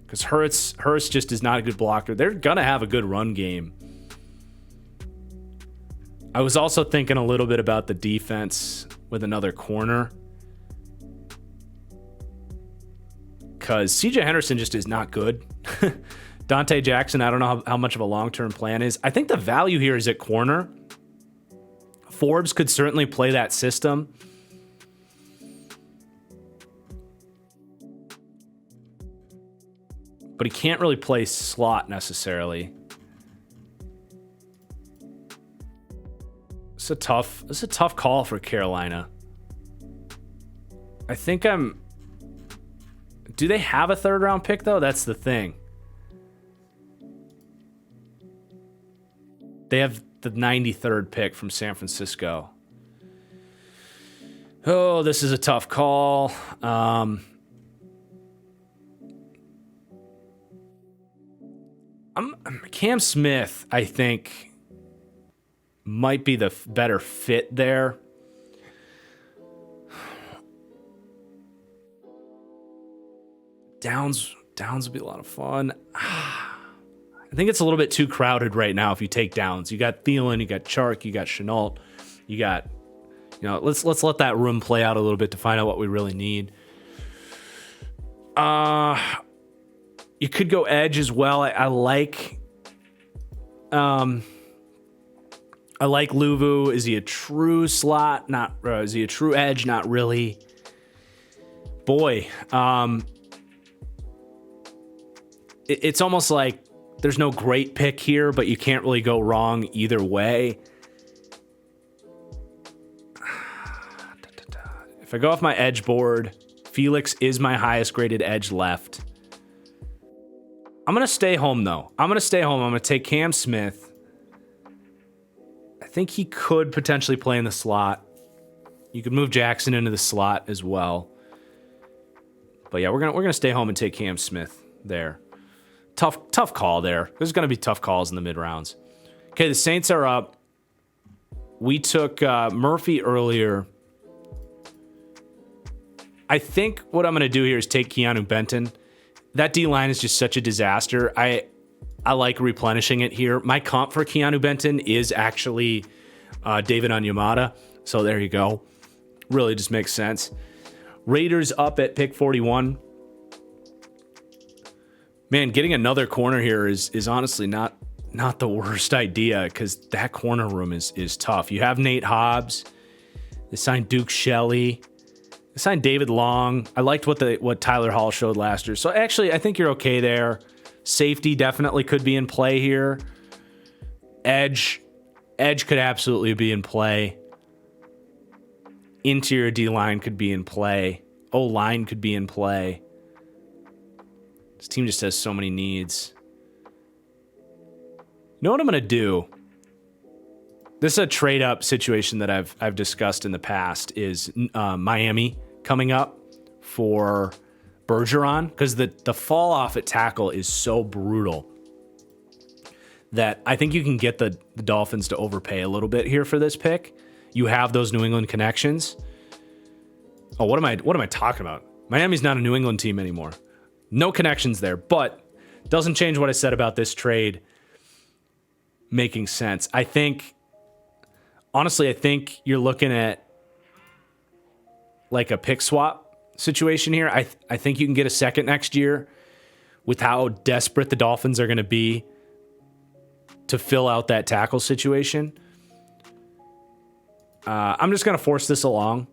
Speaker 1: Because Hurts just is not a good blocker. They're going to have a good run game. I was also thinking a little bit about the defense with another corner. Because CJ Henderson just is not good. Dante Jackson, I don't know how much of a long-term plan is. I think the value here is at corner. Forbes could certainly play that system. But he can't really play slot necessarily. It's a tough call for Carolina. I think do they have a third round pick though? That's the thing. They have the 93rd pick from San Francisco. Oh, this is a tough call. Cam Smith, I think, might be the better fit there. Downs would be a lot of fun. I think it's a little bit too crowded right now if you take Downs. You got Thielen, you got Chark, you got Chenault, you got, let's let that room play out a little bit to find out what we really need. You could go edge as well. I like Luvu. Is he a true slot? Not. Is he a true edge? Not really. Boy, it's almost like there's no great pick here, but you can't really go wrong either way. If I go off my edge board, Felix is my highest graded edge left. I'm going to stay home, though. I'm going to take Cam Smith. I think he could potentially play in the slot. You could move Jackson into the slot as well. But yeah, we're gonna stay home and take Cam Smith there. Tough call there. There's going to be tough calls in the mid-rounds. Okay, the Saints are up. We took Murphy earlier. I think what I'm going to do here is take Keanu Benton. That D-line is just such a disaster. I like replenishing it here. My comp for Keanu Benton is actually David Onyemata. So there you go. Really just makes sense. Raiders up at pick 41. Man, getting another corner here is honestly not the worst idea because that corner room is tough. You have Nate Hobbs. They signed Duke Shelley. They signed David Long. I liked what Tyler Hall showed last year. So actually, I think you're okay there. Safety definitely could be in play here. Edge could absolutely be in play. Interior D-line could be in play. O-line could be in play. This team just has so many needs. You know what I'm going to do? This is a trade-up situation that I've discussed in the past is Miami coming up for Bergeron because the fall off at tackle is so brutal that I think you can get the Dolphins to overpay a little bit here for this pick. You have those New England connections. Oh, what am I talking about? Miami's not a New England team anymore. No connections there, but doesn't change what I said about this trade making sense. Honestly, I think you're looking at like a pick swap situation here. I think you can get a second next year with how desperate the Dolphins are going to be to fill out that tackle situation. I'm just going to force this along.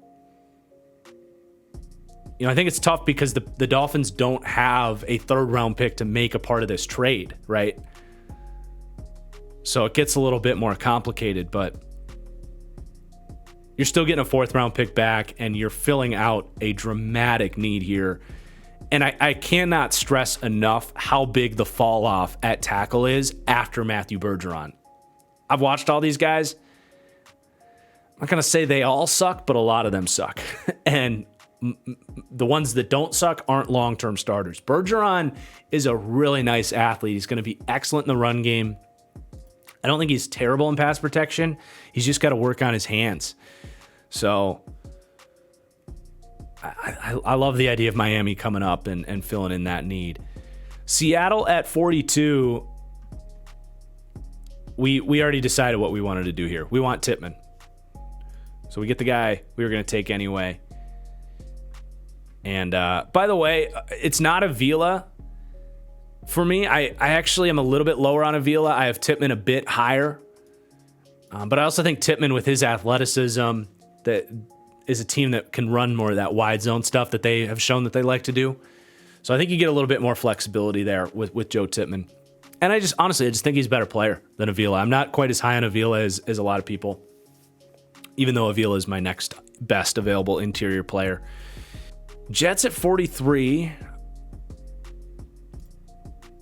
Speaker 1: I think it's tough because the Dolphins don't have a 3rd round pick to make a part of this trade, right? So it gets a little bit more complicated, but you're still getting a 4th round pick back, and you're filling out a dramatic need here. And I cannot stress enough how big the fall off at tackle is after Matthew Bergeron. I've watched all these guys. I'm not going to say they all suck, but a lot of them suck. And the ones that don't suck aren't long-term starters. Bergeron is a really nice athlete. He's going to be excellent in the run game. I don't think he's terrible in pass protection. He's just got to work on his hands. So I love the idea of Miami coming up and filling in that need. Seattle at 42. We already decided what we wanted to do here. We want Tippmann. So we get the guy we were going to take anyway. And by the way, it's not Avila. For me, I actually am a little bit lower on Avila. I have Tippmann a bit higher. But I also think Tippmann, with his athleticism, that is a team that can run more of that wide zone stuff that they have shown that they like to do. So I think you get a little bit more flexibility there with Joe Tippmann. And I just think he's a better player than Avila. I'm not quite as high on Avila as a lot of people, even though Avila is my next best available interior player. Jets at 43.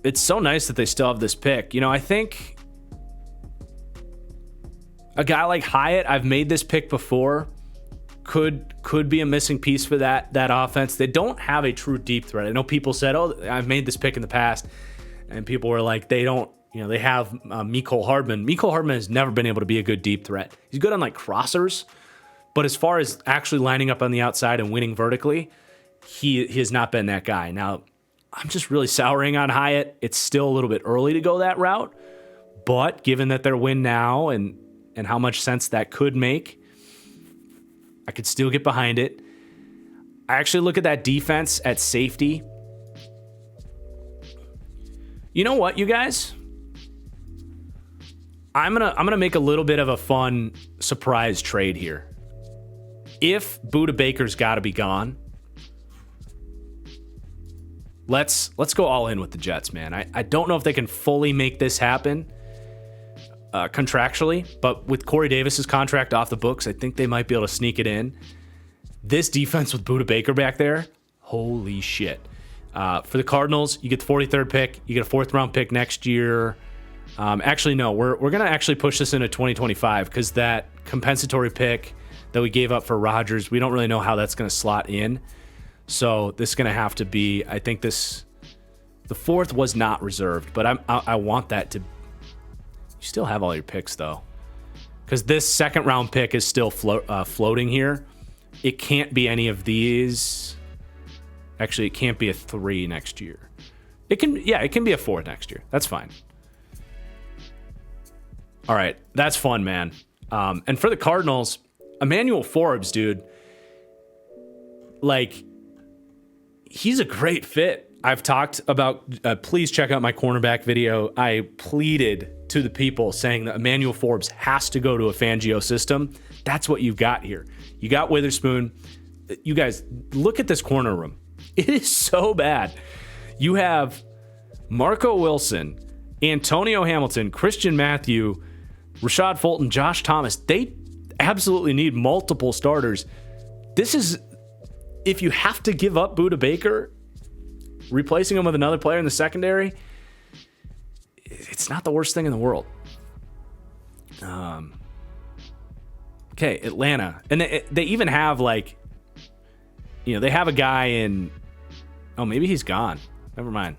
Speaker 1: It's so nice that they still have this pick. I think a guy like Hyatt, I've made this pick before, could be a missing piece for that offense. They don't have a true deep threat. I know people said, I've made this pick in the past, and people were like, they don't, they have Mecole Hardman. Mecole Hardman has never been able to be a good deep threat. He's good on like crossers, but as far as actually lining up on the outside and winning vertically, he has not been that guy. Now, I'm just really souring on Hyatt. It's still a little bit early to go that route, but given that they're win now and how much sense that could make, I could still get behind it. I actually look at that defense at safety. You know what, you guys? I'm gonna make a little bit of a fun surprise trade here. If Budda Baker's got to be gone, let's go all in with the Jets, man. I don't know if they can fully make this happen contractually, but with Corey Davis's contract off the books, I think they might be able to sneak it in. This defense with Budda Baker back there, holy shit. For the Cardinals, you get the 43rd pick. You get a 4th round pick next year. Actually, no, we're going to actually push this into 2025 because that compensatory pick that we gave up for Rodgers, we don't really know how that's going to slot in. So this is going to have to be, I think the 4th was not reserved, but I want that to, you still have all your picks though, because this 2nd round pick is still floating here. It can't be any of these. Actually, it can't be a 3 next year. It can be a 4 next year. That's fine. All right, that's fun, man. And for the Cardinals, Emmanuel Forbes, dude, like, he's a great fit. I've talked about, please check out my cornerback video. I pleaded to the people saying that Emmanuel Forbes has to go to a Fangio system. That's what you've got here. You got Witherspoon. You guys, look at this corner room. It is so bad. You have Marco Wilson, Antonio Hamilton, Christian Matthew, Rashad Fulton, Josh Thomas. They absolutely need multiple starters. This is, if you have to give up Budda Baker, replacing him with another player in the secondary, it's not the worst thing in the world. Okay, Atlanta. And they even have, like, they have a guy in, oh, maybe he's gone. Never mind.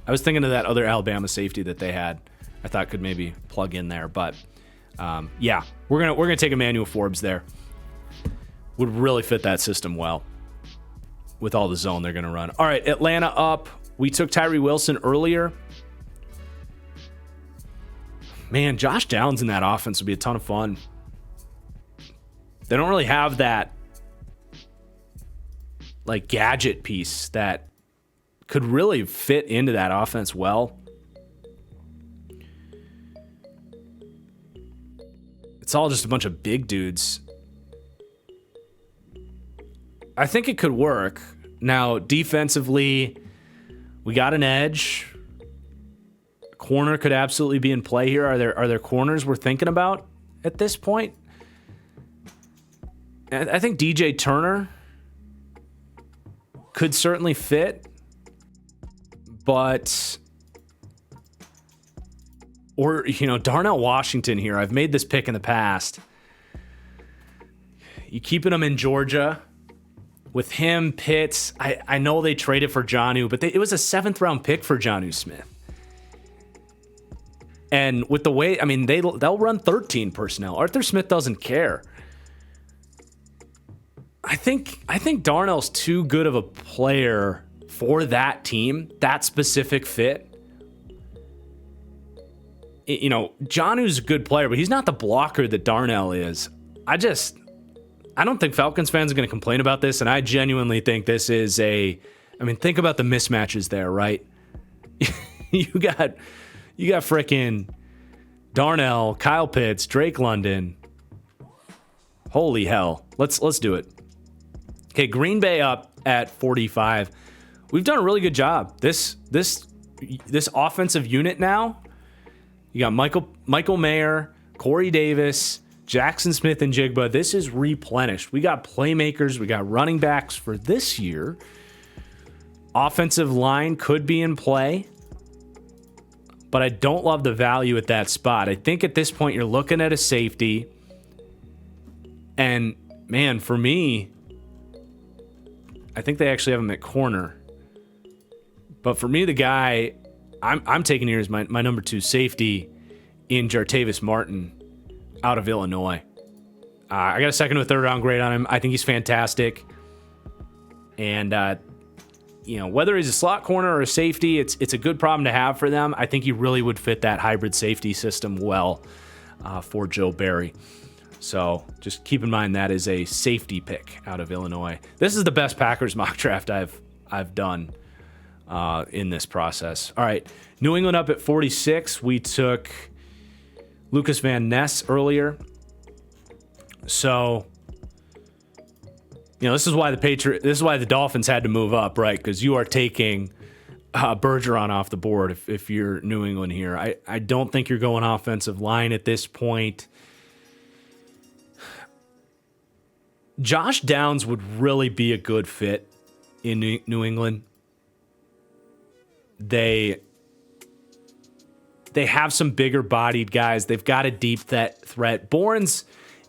Speaker 1: I was thinking of that other Alabama safety that they had. I thought could maybe plug in there, but yeah, we're gonna take Emmanuel Forbes there. Would really fit that system well with all the zone they're gonna run. All right, Atlanta up. We took Tyree Wilson earlier. Man, Josh Downs in that offense would be a ton of fun. They don't really have that like gadget piece that could really fit into that offense well. It's all just a bunch of big dudes. I think it could work. Now, defensively, we got an edge. Corner could absolutely be in play here. Are there corners we're thinking about at this point? I think DJ Turner could certainly fit, but Darnell Washington here. I've made this pick in the past. You keeping him in Georgia with him, Pitts. I know they traded for Jonnu, but it was a 7th round pick for Jonnu Smith. And with the way, they'll run 13 personnel. Arthur Smith doesn't care. I think Darnell's too good of a player for that team, that specific fit. Jonnu's a good player, but he's not the blocker that Darnell is. I don't think Falcons fans are going to complain about this, and I genuinely think this is think about the mismatches there, right? You got frickin' Darnell, Kyle Pitts, Drake London. Holy hell. Let's do it. Okay, Green Bay up at 45. We've done a really good job. This offensive unit now, you got Michael Mayer, Corey Davis, Jackson Smith, and Jigba. This is replenished. We got playmakers. We got running backs for this year. Offensive line could be in play, but I don't love the value at that spot. I think at this point you're looking at a safety. And, man, for me, I think they actually have him at corner. But for me, the guy I'm taking here is my number 2 safety in Jartavis Martin out of Illinois. I got a 2nd to 3rd round grade on him. I think he's fantastic. And, whether he's a slot corner or a safety, it's a good problem to have for them. I think he really would fit that hybrid safety system well for Joe Barry. So just keep in mind that is a safety pick out of Illinois. This is the best Packers mock draft I've done in this process. All right, New England up at 46. We took Lucas Van Ness earlier. So, this is why the Dolphins had to move up, right? Because you are taking Bergeron off the board if you're New England here. I don't think you're going offensive line at this point. Josh Downs would really be a good fit in New England. They have some bigger bodied guys. They've got a deep threat. Bourne's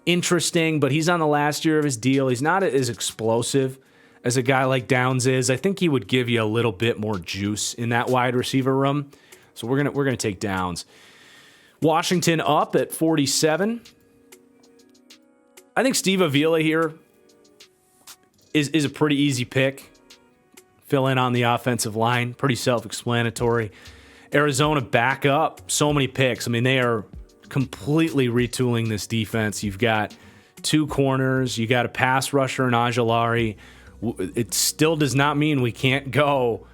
Speaker 1: interesting, but he's on the last year of his deal. He's not as explosive as a guy like Downs is. I think he would give you a little bit more juice in that wide receiver room. So we're gonna take Downs. Washington up at 47. I think Steve Avila here is a pretty easy pick. Fill in on the offensive line. Pretty self-explanatory. Arizona back up. So many picks. They are completely retooling this defense. You've got 2 corners. You got a pass rusher in Aguilari. It still does not mean we can't go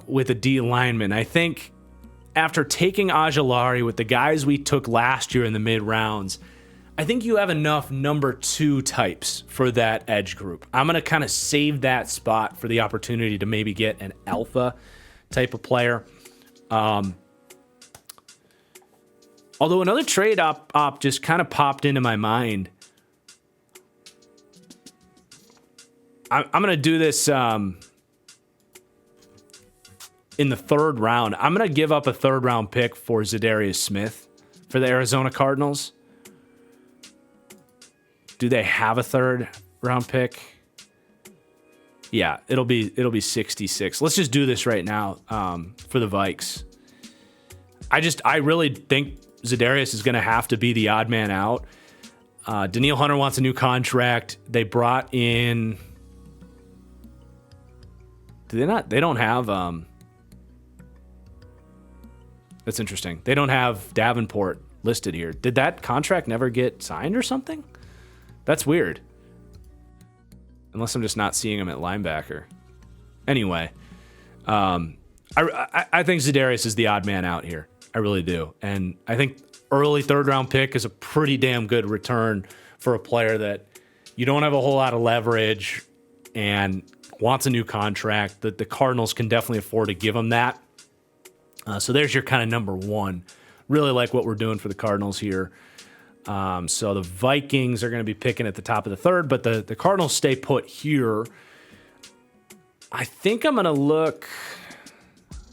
Speaker 1: with a D lineman. I think after taking Aguilari with the guys we took last year in the mid-rounds, I think you have enough number 2 types for that edge group. I'm going to kind of save that spot for the opportunity to maybe get an alpha type of player. Although another trade op just kind of popped into my mind. I'm going to do this in the 3rd round. I'm going to give up a 3rd round pick for Zadarius Smith for the Arizona Cardinals. Do they have a 3rd round pick? Yeah, it'll be 66. Let's just do this right now for the Vikes. I really think Zadarius is going to have to be the odd man out. Daniil Hunter wants a new contract. They brought in. Do they not? They don't have. That's interesting. They don't have Davenport listed here. Did that contract never get signed or something? That's weird. Unless I'm just not seeing him at linebacker. Anyway, I think Za'Darius is the odd man out here. I really do. And I think early third-round pick is a pretty damn good return for a player that you don't have a whole lot of leverage and wants a new contract. The Cardinals can definitely afford to give him that. So there's your kind of number one. Really like what we're doing for the Cardinals here. So the Vikings are going to be picking at the top of the third, but the Cardinals stay put here. I think I'm going to look...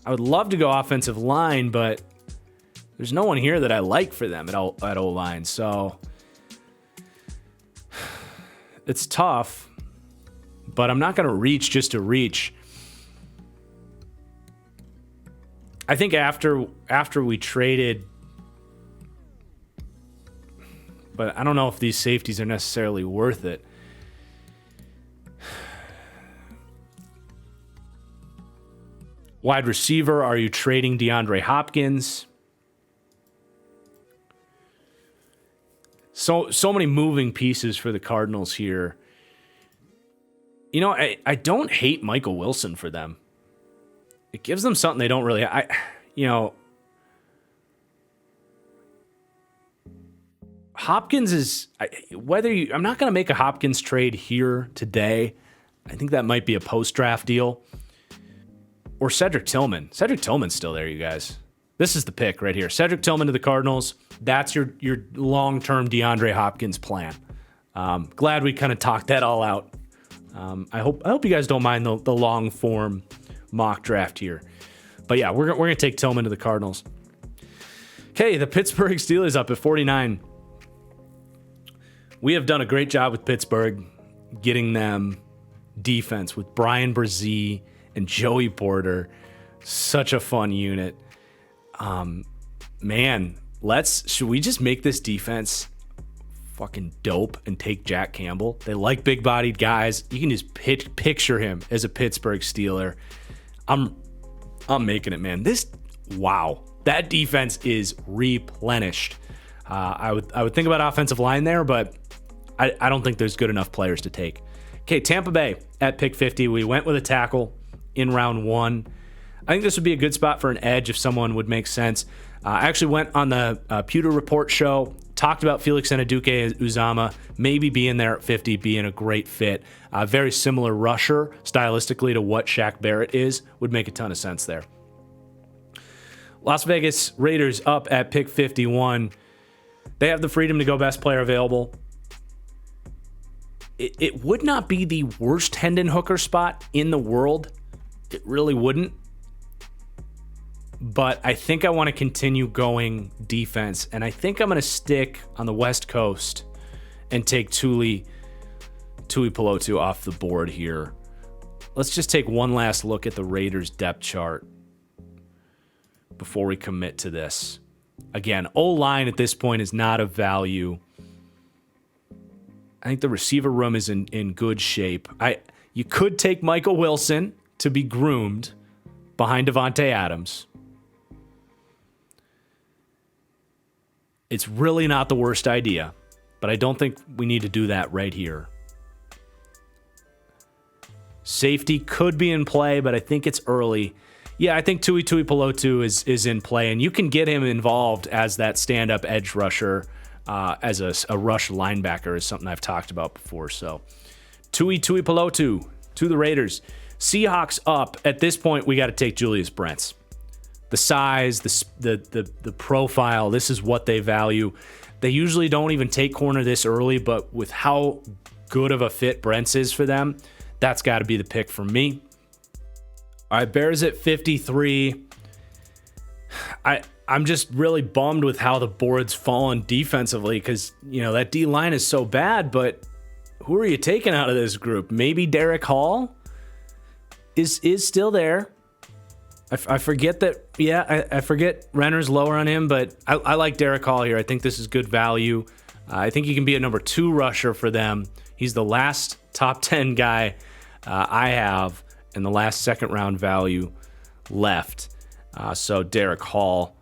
Speaker 1: I would love to go offensive line, but there's no one here that I like for them at O-line. So it's tough, but I'm not going to reach just to reach. I think after we traded, but I don't know if these safeties are necessarily worth it. Wide receiver, are you trading DeAndre Hopkins? So many moving pieces for the Cardinals here. You know, I don't hate Michael Wilson for them. It gives them something they don't really... Hopkins is... I'm not going to make a Hopkins trade here today. I think that might be a post-draft deal. Or Cedric Tillman. Cedric Tillman's still there, you guys. This is the pick right here. Cedric Tillman to the Cardinals. That's your long-term DeAndre Hopkins plan. Glad we kind of talked that all out. I hope you guys don't mind the long-form mock draft here. But yeah, we're going to take Tillman to the Cardinals. Okay, the Pittsburgh Steelers up at 49. We have done a great job with Pittsburgh getting them defense with Brian Brzee and Joey Porter. Such a fun unit. Man, should we just make this defense fucking dope and take Jack Campbell? They like big-bodied guys. You can just picture him as a Pittsburgh Steeler. I'm making it, man. Wow. That defense is replenished. I would think about offensive line there, but I don't think there's good enough players to take. Okay, Tampa Bay at pick 50. We went with a tackle in round 1. I think this would be a good spot for an edge if someone would make sense. I actually went on the Pewter Report show, talked about Felix Anudike-Uzomah maybe being there at 50, being a great fit. Very similar rusher stylistically to what Shaq Barrett is. Would make a ton of sense there. Las Vegas Raiders up at pick 51. They have the freedom to go best player available. It would not be the worst Hendon Hooker spot in the world. It really wouldn't. But I think I want to continue going defense. And I think I'm going to stick on the West Coast and take Tuli Pelotu off the board here. Let's just take one last look at the Raiders depth chart before we commit to this. Again, O-line at this point is not of value. I think the receiver room is in good shape. You could take Michael Wilson to be groomed behind Devontae Adams. It's really not the worst idea, but I don't think we need to do that right here. Safety could be in play, but I think it's early. Yeah, I think Tuli Pelotu is in play, and you can get him involved as that stand-up edge rusher, as a rush linebacker is something I've talked about before. So Tuli Pelotu to the Raiders. Seahawks up. At this point, we got to take Julius Brents. The size, the profile, this is what they value. They usually don't even take corner this early, but with how good of a fit Brents is for them, that's got to be the pick for me. All right, Bears at 53. I'm just really bummed with how the board's fallen defensively because, that D-line is so bad, but who are you taking out of this group? Maybe Derek Hall is still there. I forget that, I forget Renner's lower on him, but I like Derek Hall here. I think this is good value. I think he can be a number 2 rusher for them. He's the last top 10 guy I have and the last second-round value left. So Derek Hall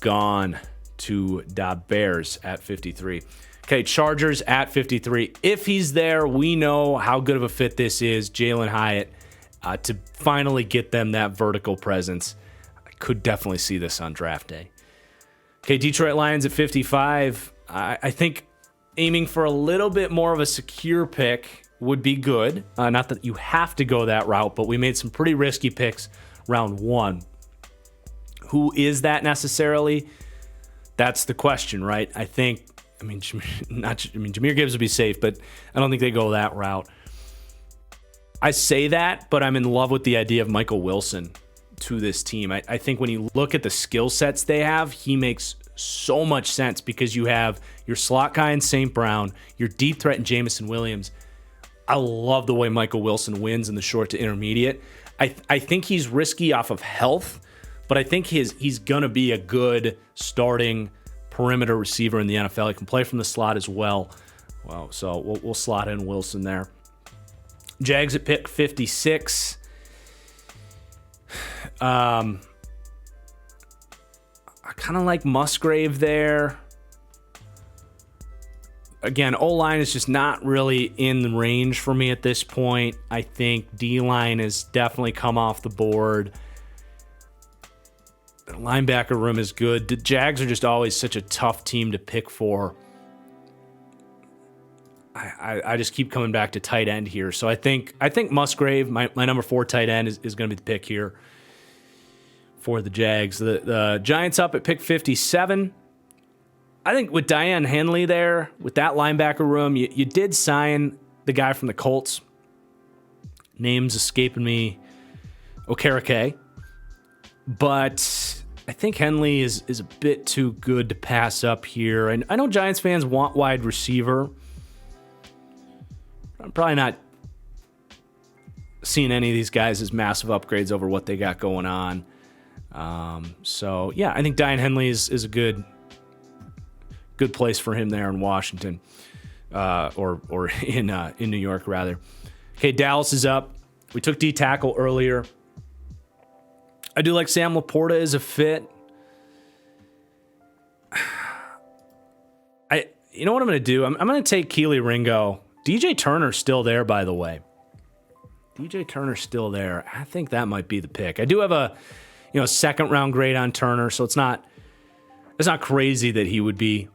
Speaker 1: gone to the Bears at 53. Okay, Chargers at 53. If he's there, we know how good of a fit this is. Jalen Hyatt. to finally get them that vertical presence. I could definitely see this on draft day. Okay, Detroit Lions at 55. I think aiming for a little bit more of a secure pick would be good. Not that you have to go that route, but we made some pretty risky picks round 1. Who is that necessarily? That's the question, right? Jahmyr Gibbs would be safe, but I don't think they go that route. I say that, but I'm in love with the idea of Michael Wilson to this team. I think when you look at the skill sets they have, he makes so much sense because you have your slot guy in St. Brown, your deep threat in Jamison Williams. I love the way Michael Wilson wins in the short to intermediate. I think he's risky off of health, but I think he's going to be a good starting perimeter receiver in the NFL. He can play from the slot as well. Well, so we'll slot in Wilson there. Jags at pick 56. I kind of like Musgrave there. Again, O-line is just not really in the range for me at this point. I think D-line has definitely come off the board. The linebacker room is good. The Jags are just always such a tough team to pick for. I just keep coming back to tight end here. So I think Musgrave, my number 4 tight end, is going to be the pick here for the Jags. The Giants up at pick 57. I think with Diane Henley there, with that linebacker room, you did sign the guy from the Colts. Name's escaping me. Okereke. But I think Henley is a bit too good to pass up here. And I know Giants fans want wide receiver. I'm probably not seeing any of these guys as massive upgrades over what they got going on. So, yeah, I think Diane Henley is a good place for him there in Washington, or in New York, rather. Okay, Dallas is up. We took D tackle earlier. I do like Sam Laporta as a fit. You know what I'm going to do? I'm going to take Keely Ringo. DJ Turner's still there, by the way. DJ Turner's still there. I think that might be the pick. I do have a second round grade on Turner, so it's not crazy that he would be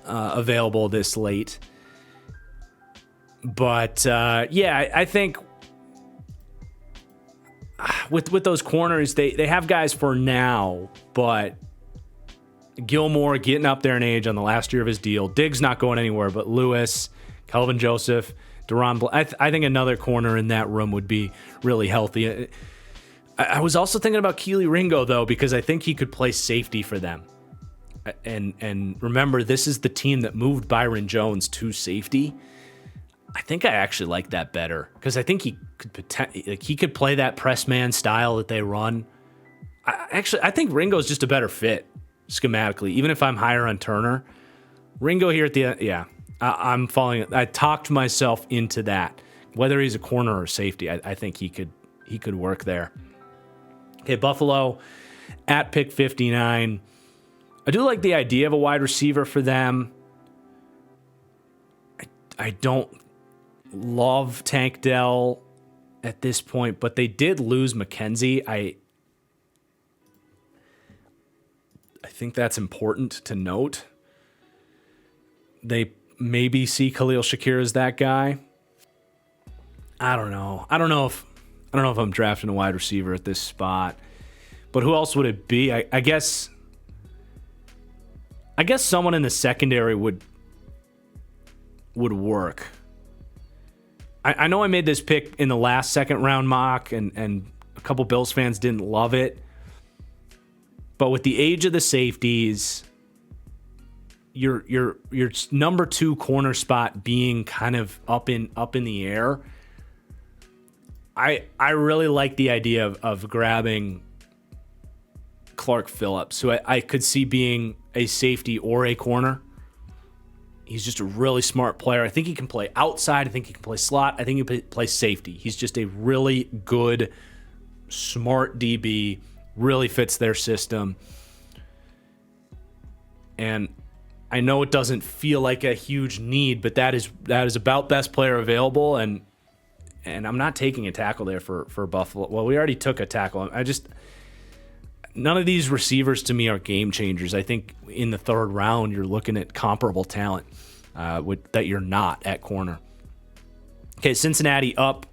Speaker 1: available this late. But I think with those corners, they have guys for now, but Gilmore getting up there in age on the last year of his deal. Diggs not going anywhere, but Lewis, Kelvin Joseph, Deron. I think another corner in that room would be really healthy. I was also thinking about Keely Ringo, though, because I think he could play safety for them. And remember, this is the team that moved Byron Jones to safety. I think I actually like that better because I think he could play that press man style that they run. I think Ringo's just a better fit schematically, even if I'm higher on Turner. Ringo here at the end, yeah. I'm falling. I talked myself into that. Whether he's a corner or safety, I think he could work there. Okay, Buffalo at pick 59. I do like the idea of a wide receiver for them. I don't love Tank Dell at this point, but they did lose McKenzie. I think that's important to note. They maybe see Khalil Shakir as that guy. I don't know. I don't know if I'm drafting a wide receiver at this spot. But who else would it be? I guess someone in the secondary would work. I know I made this pick in the last second round mock, and a couple Bills fans didn't love it. But with the age of the safeties, your number 2 corner spot being kind of up in the air, I really like the idea of grabbing Clark Phillips, who I could see being a safety or a corner. He's just a really smart player. I think he can play outside. I think he can play slot. I think he can play safety. He's just a really good, smart DB. Really fits their system. And I know it doesn't feel like a huge need, but that is about best player available. And And I'm not taking a tackle there for Buffalo. Well, we already took a tackle. None of these receivers to me are game changers. I think in the third round, you're looking at comparable talent that you're not at corner. Okay, Cincinnati up.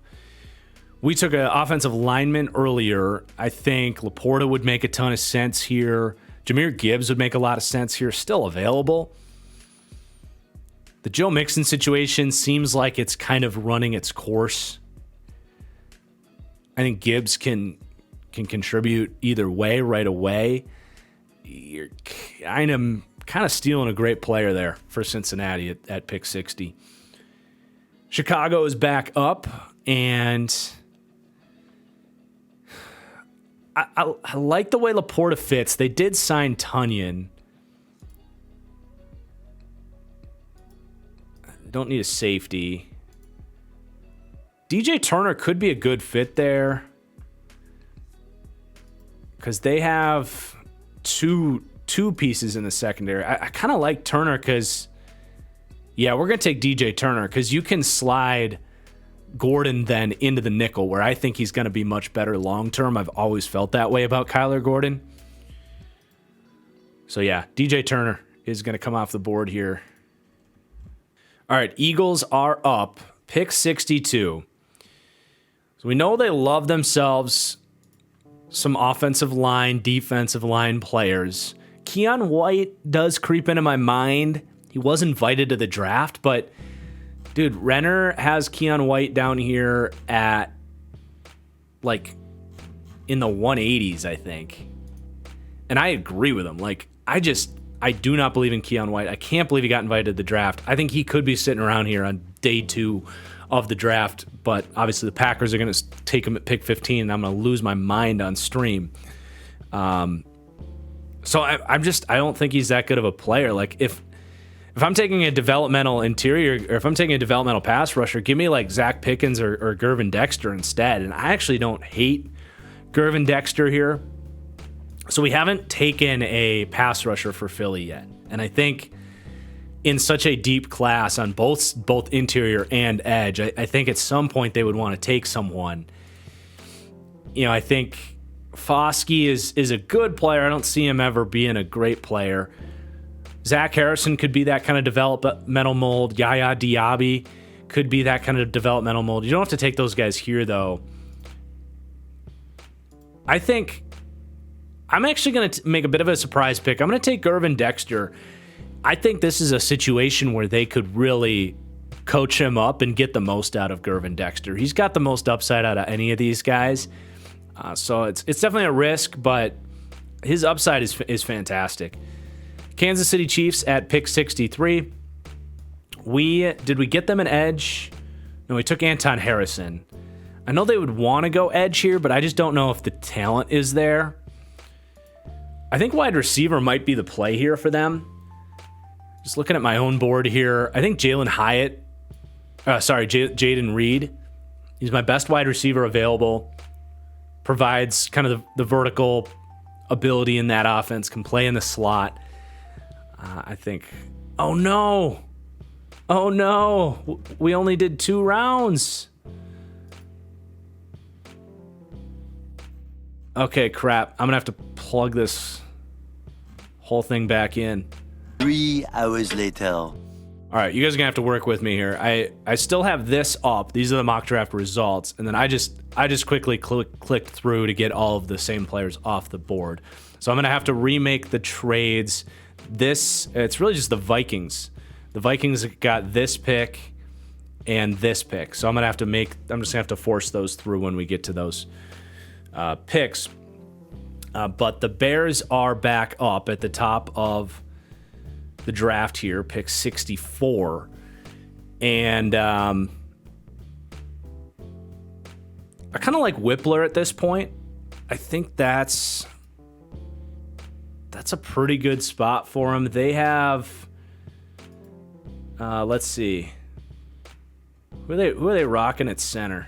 Speaker 1: We took an offensive lineman earlier. I think Laporta would make a ton of sense here. Jahmyr Gibbs would make a lot of sense here. Still available. The Joe Mixon situation seems like it's kind of running its course. I think Gibbs can contribute either way right away. You're kind of stealing a great player there for Cincinnati at pick 60. Chicago is back up, and I like the way Laporta fits. They did sign Tunyon. Don't need a safety. DJ Turner could be a good fit there because they have two pieces in the secondary. I kind of like Turner because, yeah, we're going to take DJ Turner because you can slide Gordon then into the nickel where I think he's going to be much better long-term. I've always felt that way about Kyler Gordon. So, yeah, DJ Turner is going to come off the board here. All right, Eagles are up. Pick 62. So we know they love themselves some offensive line, defensive line players. Keion White does creep into my mind. He was invited to the draft, but dude, Renner has Keion White down here at like in the 180s, I think. And I agree with him. Like, I do not believe in Keion White. I can't believe he got invited to the draft. I think he could be sitting around here on day 2 of the draft, but obviously the Packers are going to take him at pick 15, and I'm going to lose my mind on stream. So I don't think he's that good of a player. Like, if I'm taking a developmental interior, or if I'm taking a developmental pass rusher, give me like Zach Pickens or Gervin Dexter instead. And I actually don't hate Gervin Dexter here. So we haven't taken a pass rusher for Philly yet. And I think in such a deep class on both interior and edge, I think at some point they would want to take someone. You know, I think Foskey is a good player. I don't see him ever being a great player. Zach Harrison could be that kind of developmental mold. Yaya Diaby could be that kind of developmental mold. You don't have to take those guys here, though. I think I'm actually going to make a bit of a surprise pick. I'm going to take Gervin Dexter. I think this is a situation where they could really coach him up and get the most out of Gervin Dexter. He's got the most upside out of any of these guys. So it's definitely a risk, but his upside is fantastic. Kansas City Chiefs at pick 63. Did we get them an edge? No, we took Anton Harrison. I know they would want to go edge here, but I just don't know if the talent is there. I think wide receiver might be the play here for them. Just looking at my own board here, I think Jaden Reed. He's my best wide receiver available. Provides kind of the vertical ability in that offense, can play in the slot. I think, oh no, we only did 2 rounds. Okay, crap. I'm going to have to plug this whole thing back in.
Speaker 2: 3 hours later.
Speaker 1: All right, you guys are going to have to work with me here. I still have this up. These are the mock draft results. And then I just quickly clicked through to get all of the same players off the board. So I'm going to have to remake the trades. It's really just the Vikings. The Vikings got this pick and this pick. So I'm just going to have to force those through when we get to those picks. But the Bears are back up at the top of the draft here, pick 64. And I kind of like Whippler at this point. I think that's a pretty good spot for him. They have, let's see, who are they rocking at center?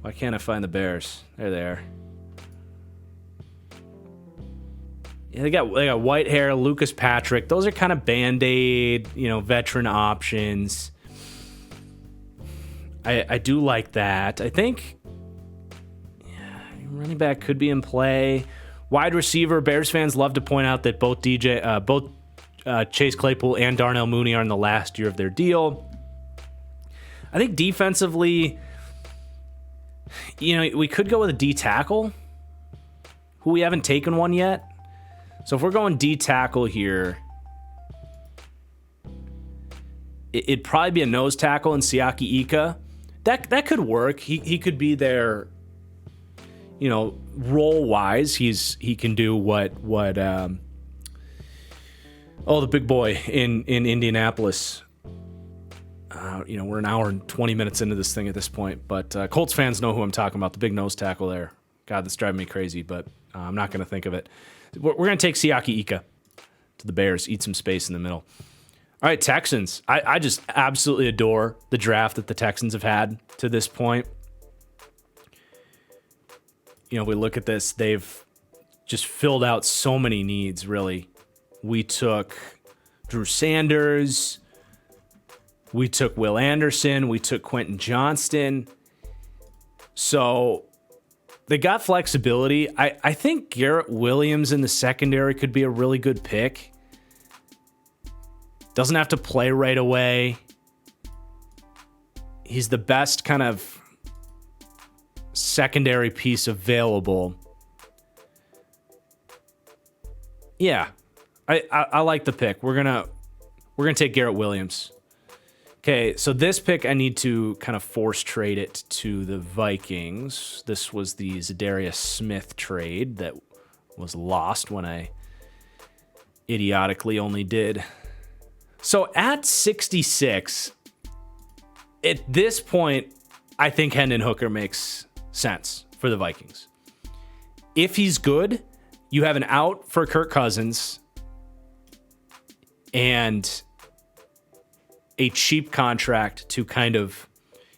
Speaker 1: Why can't I find the Bears? There they are. Yeah, they got white hair, Lucas Patrick. Those are kind of Band-Aid, veteran options. I do like that. I think running back could be in play. Wide receiver, Bears fans love to point out that both Chase Claypool and Darnell Mooney are in the last year of their deal. I think defensively, we could go with a D tackle, who we haven't taken one yet. So if we're going D tackle here, it'd probably be a nose tackle in Siaki Ika. That could work. He could be there, role wise. He can do what the big boy in Indianapolis. We're an hour and 20 minutes into this thing at this point, but Colts fans know who I'm talking about. The big nose tackle there. God, that's driving me crazy, but I'm not going to think of it. We're going to take Siaki Ika to the Bears, eat some space in the middle. All right, Texans. I just absolutely adore the draft that the Texans have had to this point. We look at this, they've just filled out so many needs, really. We took Drew Sanders. We took Will Anderson. We took Quentin Johnston. So they got flexibility. I think Garrett Williams in the secondary could be a really good pick. Doesn't have to play right away. He's the best kind of secondary piece available. Yeah, I like the pick. We're gonna take Garrett Williams. Okay, so this pick I need to kind of force trade it to the Vikings. This was the Zadarius Smith trade that was lost when I idiotically only did. So at 66, at this point, I think Hendon Hooker makes sense for the Vikings. If he's good, you have an out for Kirk Cousins and a cheap contract to kind of,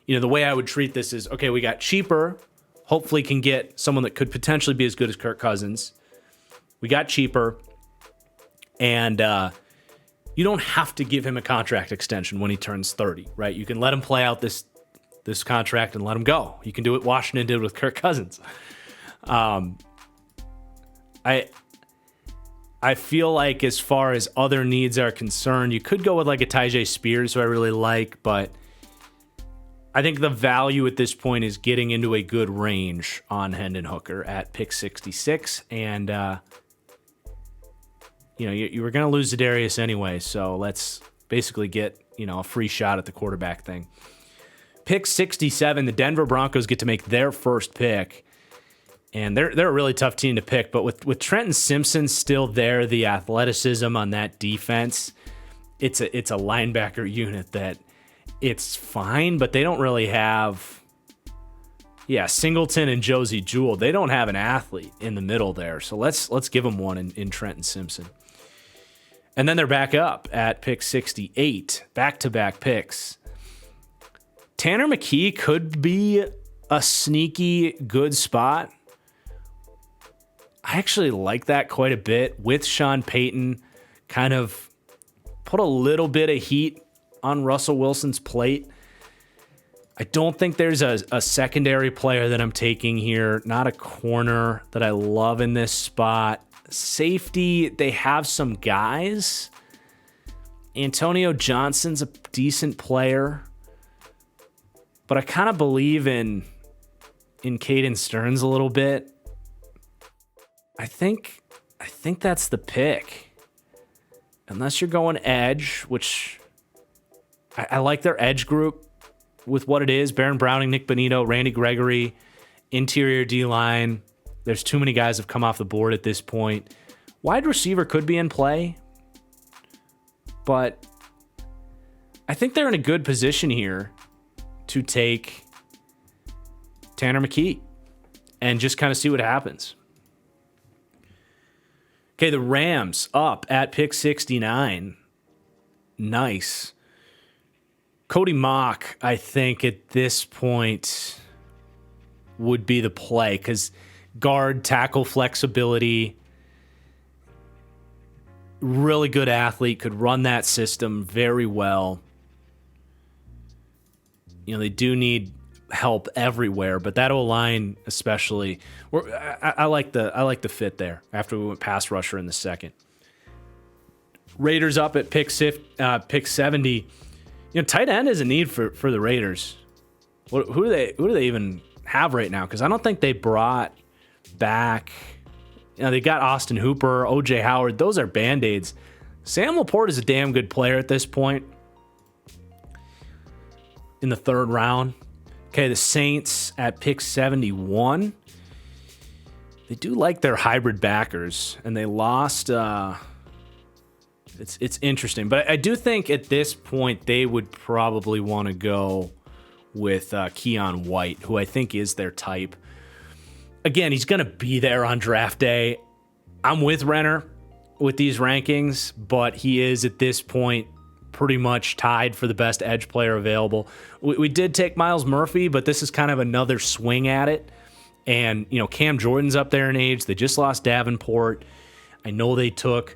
Speaker 1: the way I would treat this is, okay, we got cheaper, hopefully can get someone that could potentially be as good as Kirk Cousins. We got cheaper, and you don't have to give him a contract extension when he turns 30, right? You can let him play out this contract and let him go. You can do what Washington did with Kirk Cousins. I feel like as far as other needs are concerned, you could go with like a Tyjae Spears, who I really like, but I think the value at this point is getting into a good range on Hendon Hooker at pick 66, and you were going to lose Zadarius anyway, so let's basically get a free shot at the quarterback thing. Pick 67, the Denver Broncos get to make their first pick. And they're a really tough team to pick, but with Trenton Simpson still there, the athleticism on that defense, it's a linebacker unit that it's fine, but they don't really have, Singleton and Josie Jewell. They don't have an athlete in the middle there, so let's give them one in Trenton Simpson. And then they're back up at pick 68, back-to-back picks. Tanner McKee could be a sneaky good spot. I actually like that quite a bit with Sean Payton. Kind of put a little bit of heat on Russell Wilson's plate. I don't think there's a secondary player that I'm taking here. Not a corner that I love in this spot. Safety, they have some guys. Antonio Johnson's a decent player. But I kind of believe in Caden Stearns a little bit. I think that's the pick. Unless you're going edge, which I like their edge group with what it is. Baron Browning, Nick Bonito, Randy Gregory, interior D-line. There's too many guys have come off the board at this point. Wide receiver could be in play. But I think they're in a good position here to take Tanner McKee and just kind of see what happens. Okay, the Rams up at pick 69. Nice. Cody Mock, I think at this point would be the play because guard, tackle flexibility, really good athlete, could run that system very well. they do need help everywhere, but that O-line especially, I like the fit there after we went pass rusher in the second. Raiders up at pick 70. Tight end is a need for the Raiders. Who do they even have right now? Because I don't think they brought back. They got Austin Hooper, OJ Howard. Those are Band-Aids. Sam Laporte is a damn good player at this point. In the third round. Okay, the Saints at pick 71. They do like their hybrid backers, and they lost. It's interesting, but I do think at this point they would probably want to go with Keon White, who I think is their type. Again, he's going to be there on draft day. I'm with Renner with these rankings, but he is at this point pretty much tied for the best edge player available. We did take Miles Murphy, but this is kind of another swing at it. And, Cam Jordan's up there in age. They just lost Davenport. I know they took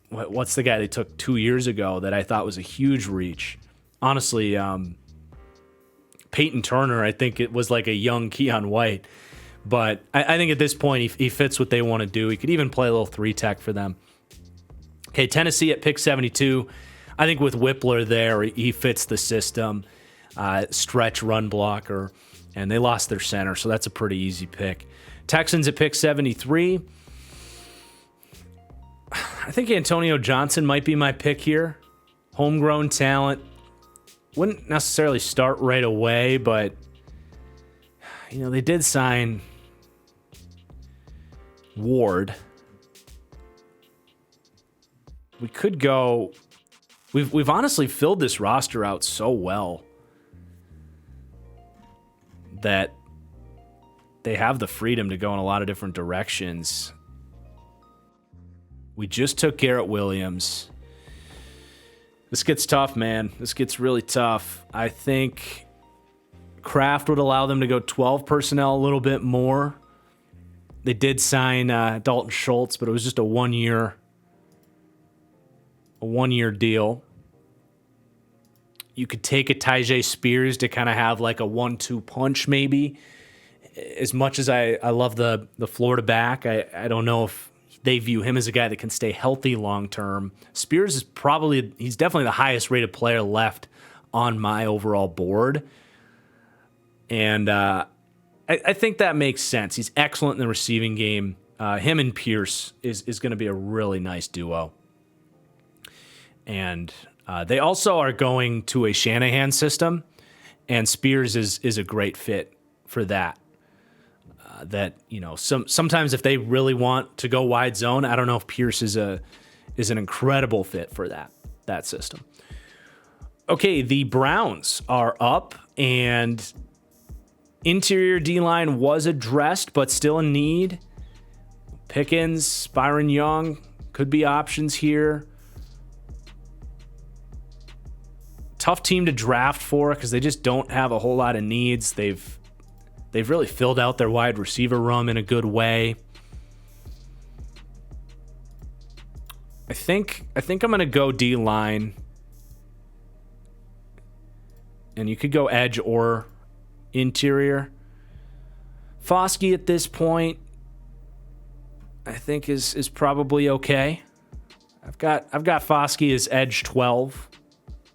Speaker 1: what's the guy they took 2 years ago that I thought was a huge reach? Honestly, Peyton Turner, I think it was like a young Keon White. But I think at this point he fits what they want to do. He could even play a little 3-tech for them. Okay, Tennessee at pick 72. I think with Whippler there, he fits the system. Stretch run blocker. And they lost their center, so that's a pretty easy pick. Texans at pick 73. I think Antonio Johnson might be my pick here. Homegrown talent. Wouldn't necessarily start right away, but they did sign Ward. We could go. We've honestly filled this roster out so well that they have the freedom to go in a lot of different directions. We just took Garrett Williams. This gets tough, man. This gets really tough. I think Kraft would allow them to go 12 personnel a little bit more. They did sign Dalton Schultz, but it was just a one-year deal. You could take a Tyjae Spears to kind of have like a 1-2 punch maybe. As much as I love the Florida back, I don't know if they view him as a guy that can stay healthy long term. Spears is he's definitely the highest rated player left on my overall board. And I think that makes sense. He's excellent in the receiving game. Him and Pierce is going to be a really nice duo. And they also are going to a Shanahan system, and Spears is a great fit for that. Sometimes if they really want to go wide zone, I don't know if Pierce is an incredible fit for that system. Okay, the Browns are up, and interior D-line was addressed, but still in need. Pickens, Byron Young could be options here. Tough team to draft for because they just don't have a whole lot of needs. They've really filled out their wide receiver room in a good way. I think I'm going to go D-line. And you could go edge or interior. Foskey at this point, I think is probably okay. I've got Foskey as edge 12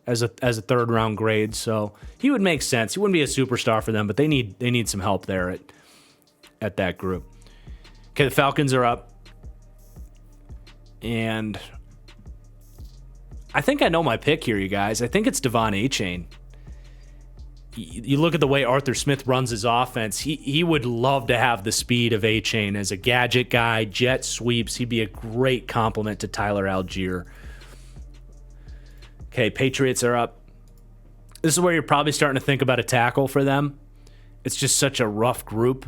Speaker 1: as a third round grade, so he would make sense. He wouldn't be a superstar for them, but they need some help there at that group. Okay, the Falcons are up, and I think I know my pick here, you guys. I think it's Devon Achane. You look at the way Arthur Smith runs his offense, he would love to have the speed of Achane as a gadget guy, jet sweeps. He'd be a great complement to Tyler Algier. Okay, Patriots are up. This is where you're probably starting to think about a tackle for them. It's just such a rough group.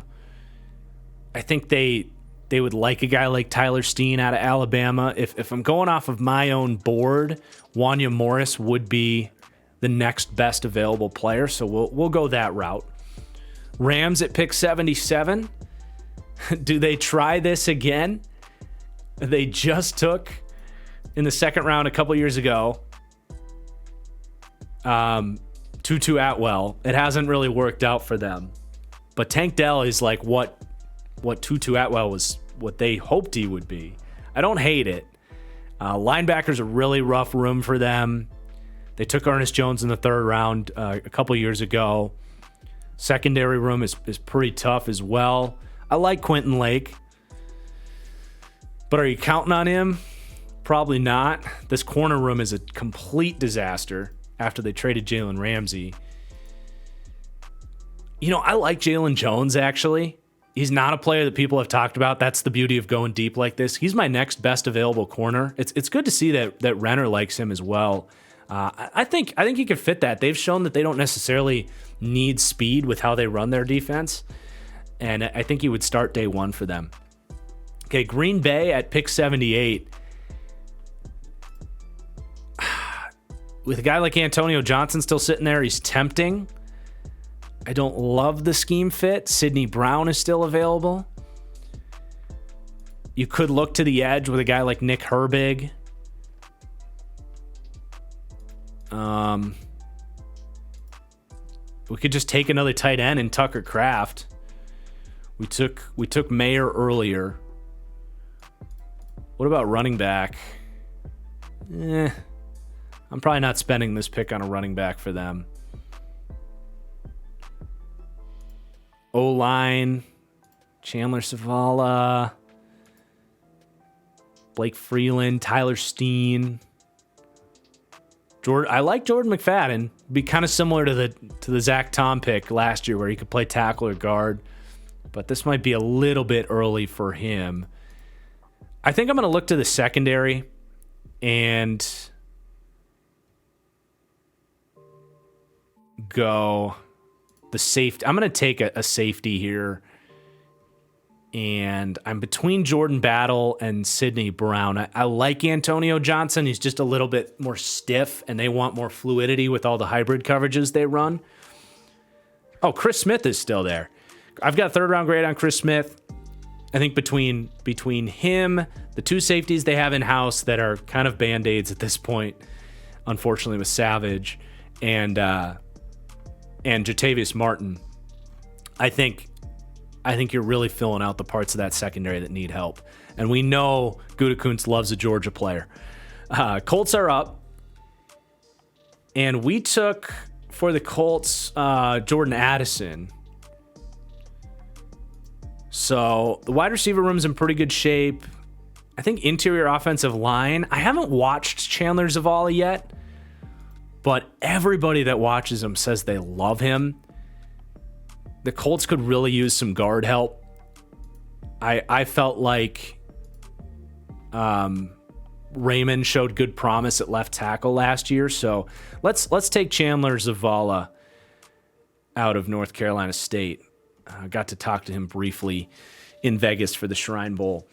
Speaker 1: I think they would like a guy like Tyler Steen out of Alabama. If I'm going off of my own board, Wanya Morris would be the next best available player, so we'll go that route. Rams at pick 77. Do they try this again? They just took, in the second round a couple years ago, Tutu Atwell. It hasn't really worked out for them. But Tank Dell is like what Tutu Atwell was, what they hoped he would be. I don't hate it. Linebacker's a really rough room for them. They took Ernest Jones in the third round a couple years ago. Secondary room is pretty tough as well. I like Quentin Lake. But are you counting on him? Probably not. This corner room is a complete disaster after they traded Jalen Ramsey. You know, I like Jalen Jones, actually. He's not a player that people have talked about. That's the beauty of going deep like this. He's my next best available corner. It's good to see that Renner likes him as well. I think he could fit that. They've shown that they don't necessarily need speed with how they run their defense, and I think he would start day one for them. Okay, Green Bay at pick 78. With a guy like Antonio Johnson still sitting there, he's tempting. I don't love the scheme fit. Sidney Brown is still available. You could look to the edge with a guy like Nick Herbig. We could just take another tight end in Tucker Kraft. We took Mayer earlier. What about running back? I'm probably not spending this pick on a running back for them. O-line, Chandler Zavala, Blake Freeland, Tyler Steen. I like Jordan McFadden. Be kind of similar to the Zach Tom pick last year where he could play tackle or guard. But this might be a little bit early for him. I think I'm going to look to the secondary and go the safety. I'm going to take a safety here. And I'm between Jordan Battle and Sidney Brown. I like Antonio Johnson. He's just a little bit more stiff, and they want more fluidity with all the hybrid coverages they run. Oh, Chris Smith is still there. I've got a third-round grade on Chris Smith. I think between him, the two safeties they have in-house that are kind of Band-Aids at this point, unfortunately with Savage, and Jatavius Martin, I think you're really filling out the parts of that secondary that need help. And we know Gutekunst loves a Georgia player. Colts are up. And we took, for the Colts, Jordan Addison. So the wide receiver room's in pretty good shape. I think interior offensive line. I haven't watched Chandler Zavala yet, but everybody that watches him says they love him. The Colts could really use some guard help. I felt like Raymond showed good promise at left tackle last year, so let's take Chandler Zavala out of North Carolina State. Got to talk to him briefly in Vegas for the Shrine Bowl.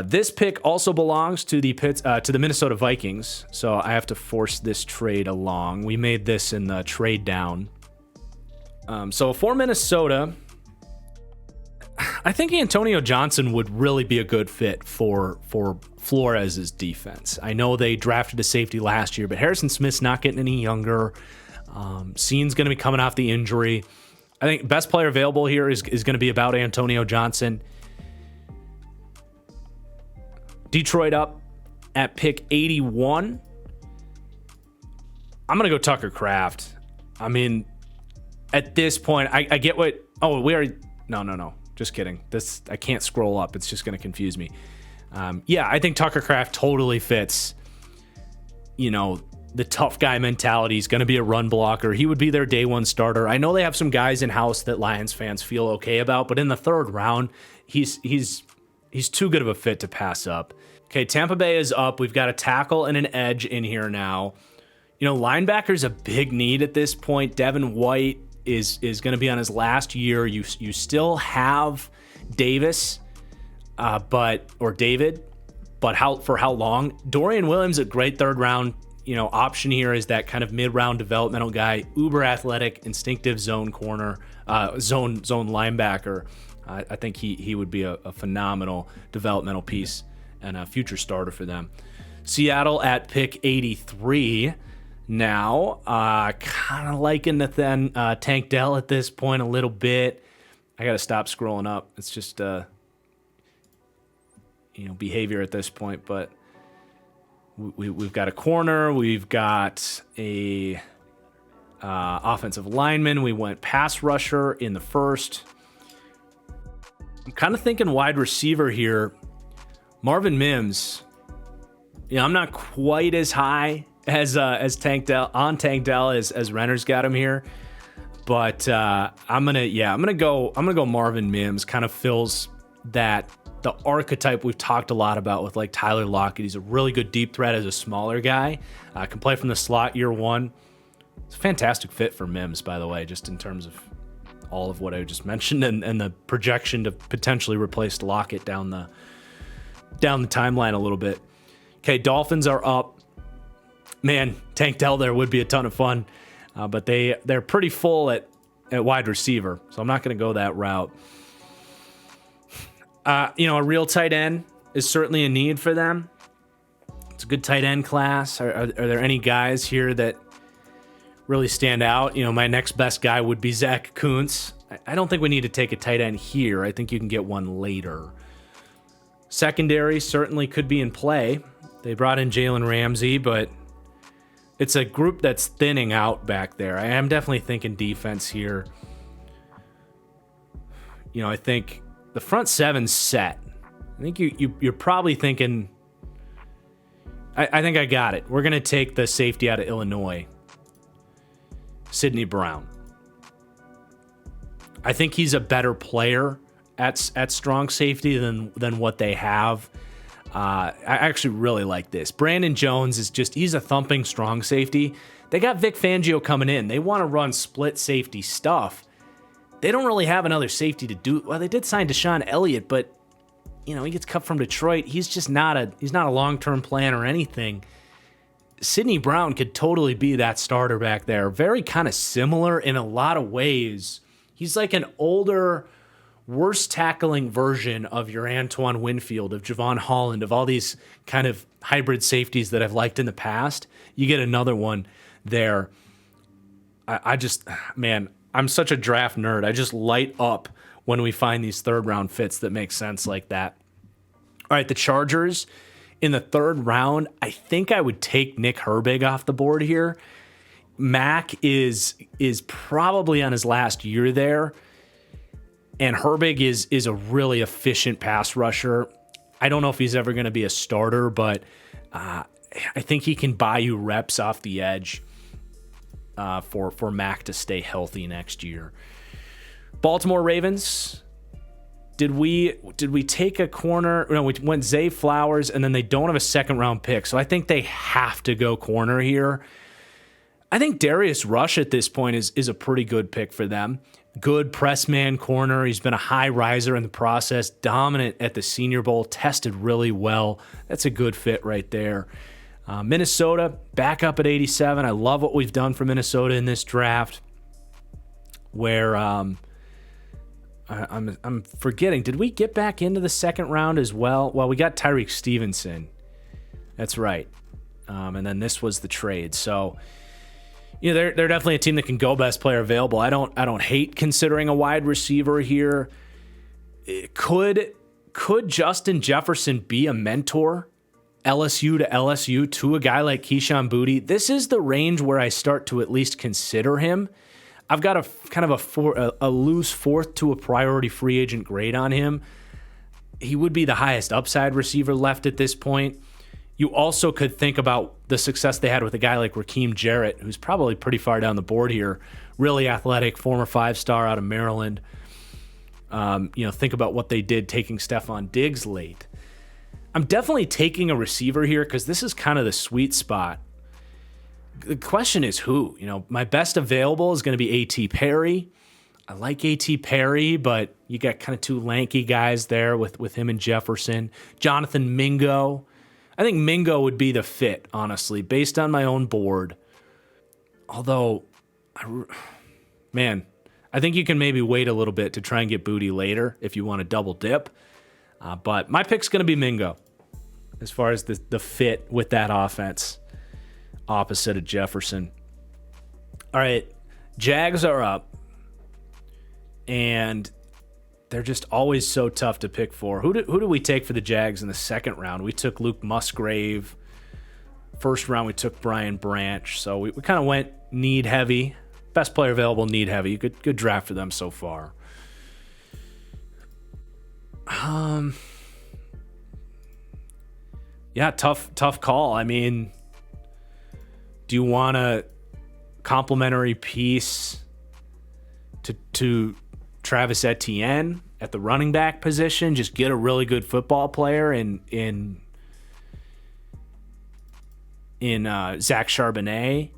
Speaker 1: This pick also belongs to the Minnesota Vikings, so I have to force this trade along. We made this in the trade down. So for Minnesota, I think Antonio Johnson would really be a good fit for Flores' defense. I know they drafted a safety last year, but Harrison Smith's not getting any younger. Seen's going to be coming off the injury. I think best player available here is going to be about Antonio Johnson. Detroit up at pick 81. I'm going to go Tucker Kraft. I mean, at this point, I get what... Oh, we already... No. Just kidding. I can't scroll up. It's just going to confuse me. Yeah, I think Tucker Kraft totally fits, the tough guy mentality. He's going to be a run blocker. He would be their day one starter. I know they have some guys in-house that Lions fans feel okay about, but in the third round, he's too good of a fit to pass up. Okay, Tampa Bay is up. We've got a tackle and an edge in here now. Linebacker's a big need at this point. Devin White is going to be on his last year. You still have Davis, but for how long? Dorian Williams, a great third round, option here is that kind of mid-round developmental guy, uber athletic, instinctive zone corner, zone linebacker. I think he would be a phenomenal developmental piece and a future starter for them. Seattle at pick 83. now. Kind of liking the Tank Dell at this point a little bit. I got to stop scrolling up. It's just behavior at this point. But we've got a corner. We've got a offensive lineman. We went pass rusher in the first. I'm kind of thinking wide receiver here. Marvin Mims. I'm not quite as high as Tank Dell as Renner's got him here, but I'm gonna go Marvin Mims. Kind of fills the archetype we've talked a lot about with like Tyler Lockett. He's a really good deep threat as a smaller guy. Can play from the slot year one. It's a fantastic fit for Mims, by the way, just in terms of all of what I just mentioned and the projection to potentially replace Lockett down the timeline a little bit. Okay, Dolphins are up. Man, Tank Dell there would be a ton of fun, but they're pretty full at wide receiver, so I'm not going to go that route. A real tight end is certainly a need for them. It's a good tight end class. Are there any guys here that really stand out? My next best guy would be Zach Kuntz. I don't think we need to take a tight end here. I think you can get one later. Secondary certainly could be in play. They brought in Jalen Ramsey, but it's a group that's thinning out back there. I am definitely thinking defense here. I think the front seven's set. I think you're probably thinking, I think I got it. We're going to take the safety out of Illinois, Sidney Brown. I think he's a better player at strong safety than what they have. I actually really like this. Brandon Jones he's a thumping strong safety. They got Vic Fangio coming in. They want to run split safety stuff. They don't really have another safety to do. Well, they did sign Deshaun Elliott, but he gets cut from Detroit. He's just not a long-term plan or anything. Sidney Brown could totally be that starter back there. Very kind of similar in a lot of ways. He's like an older, worse tackling version of your Antoine Winfield, of Javon Holland, of all these kind of hybrid safeties that I've liked in the past. You get another one there. I'm such a draft nerd. I just light up when we find these third round fits that make sense like that. All right, the Chargers in the third round. I think I would take Nick Herbig off the board here. Mack is probably on his last year there. And Herbig is a really efficient pass rusher. I don't know if he's ever going to be a starter, but I think he can buy you reps off the edge for Mack to stay healthy next year. Baltimore Ravens. Did we take a corner? No, we went Zay Flowers, and then they don't have a second round pick, so I think they have to go corner here. I think Darius Rush at this point is a pretty good pick for them. Good press man corner. He's been a high riser in the process, dominant at the Senior Bowl, tested really well. That's a good fit right there. Minnesota, back up at 87. I love what we've done for Minnesota in this draft. Where I'm forgetting, did we get back into the second round as well? Well, we got Tyreek Stevenson. That's right. And then this was the trade. So they're definitely a team that can go best player available. I don't hate considering a wide receiver here. Could Justin Jefferson be a mentor, LSU to LSU, to a guy like Keyshawn Boutte? This is the range where I start to at least consider him. I've got a kind of a loose fourth to a priority free agent grade on him. He would be the highest upside receiver left at this point. You also could think about the success they had with a guy like Raheem Jarrett, who's probably pretty far down the board here. Really athletic, former 5-star out of Maryland. Think about what they did taking Stephon Diggs late. I'm definitely taking a receiver here because this is kind of the sweet spot. The question is who? My best available is going to be A.T. Perry. I like A.T. Perry, but you got kind of two lanky guys there with him and Jefferson. Jonathan Mingo. I think Mingo would be the fit, honestly, based on my own board. Although, I think you can maybe wait a little bit to try and get Boutte later if you want to double dip. But my pick's going to be Mingo as far as the fit with that offense. opposite of Jefferson. All right, Jags are up, and they're just always so tough to pick for. Who do we take for the Jags in the second round? We took Luke Musgrave. First round, we took Brian Branch. So we kind of went need heavy. Best player available, need heavy. Good draft for them so far. Yeah, tough call. I mean, do you want a complimentary piece to Travis Etienne at the running back position? Just get a really good football player in Zach Charbonnet,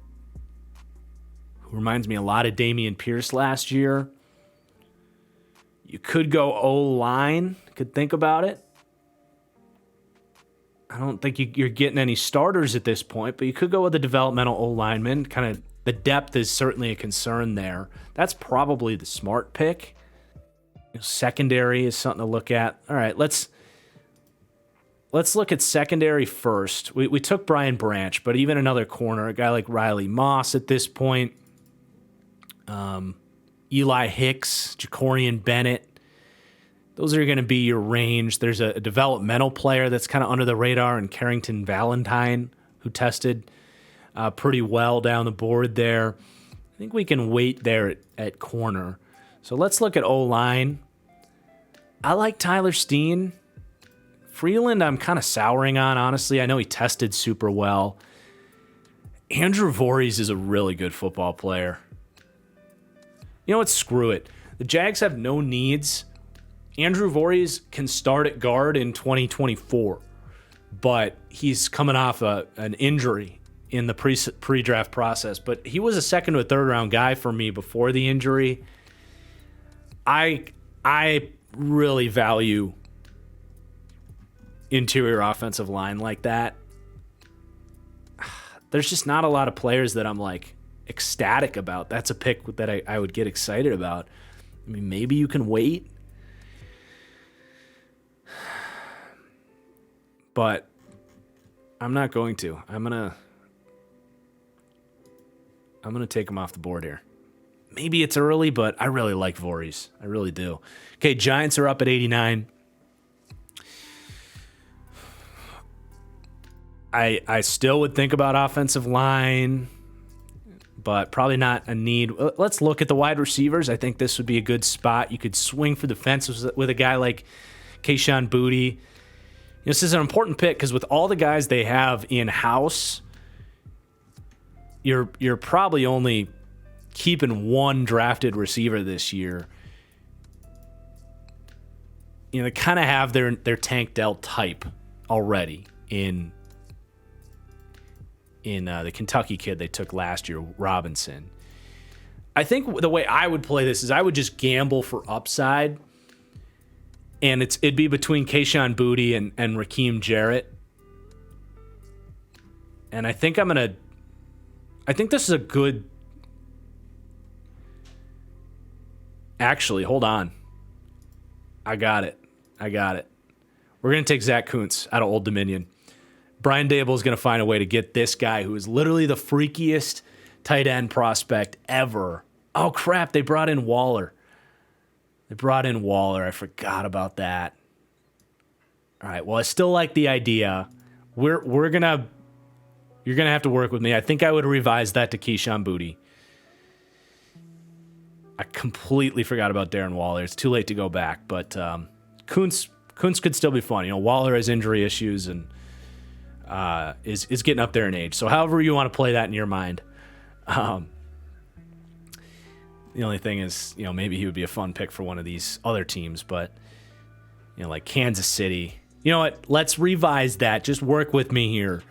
Speaker 1: who reminds me a lot of Dameon Pierce last year. You could go O-line. Could think about it. I don't think you're getting any starters at this point, but you could go with a developmental O-lineman. Kind of the depth is certainly a concern there. That's probably the smart pick. Secondary is something to look at. All right, let's look at secondary first. We took Brian Branch, but even another corner, a guy like Riley Moss at this point, Eli Hicks, Jacorian Bennett. Those are going to be your range. There's a developmental player that's kind of under the radar in Carrington Valentine, who tested pretty well down the board there. I think we can wait there at corner. So let's look at O-line. I like Tyler Steen. Freeland, I'm kind of souring on, honestly. I know he tested super well. Andrew Voorhees is a really good football player. You know what? Screw it. The Jags have no needs. Andrew Voorhees can start at guard in 2024, but he's coming off an injury in the pre-draft process. But he was a second to a third round guy for me before the injury. I really value interior offensive line like that. There's just not a lot of players that I'm like ecstatic about. That's a pick that I would get excited about. I mean, maybe you can wait, but I'm not going to. I'm gonna take him off the board here. Maybe it's early, but I really like Voorhees. I really do. Okay, Giants are up at 89. I still would think about offensive line, but probably not a need. Let's look at the wide receivers. I think this would be a good spot. You could swing for the fences with a guy like Kayshon Boutte. This is an important pick because with all the guys they have in-house, you're probably only keeping one drafted receiver this year. You know, they kind of have their Tank Dell type already in the Kentucky kid they took last year, Robinson. I think the way I would play this is I would just gamble for upside, and it'd be between Kayshon Boutte and Raheem Jarrett. And I think this is a good. Actually, hold on. I got it. We're going to take Zach Kuntz out of Old Dominion. Brian Dable is going to find a way to get this guy who is literally the freakiest tight end prospect ever. Oh, crap. They brought in Waller. I forgot about that. All right. Well, I still like the idea. You're going to have to work with me. I think I would revise that to Kayshon Boutte. I completely forgot about Darren Waller. It's too late to go back, but Kuntz could still be fun. You know, Waller has injury issues and is getting up there in age. So however you want to play that in your mind. The only thing is, you know, maybe he would be a fun pick for one of these other teams, but, you know, like Kansas City. You know what? Let's revise that. Just work with me here.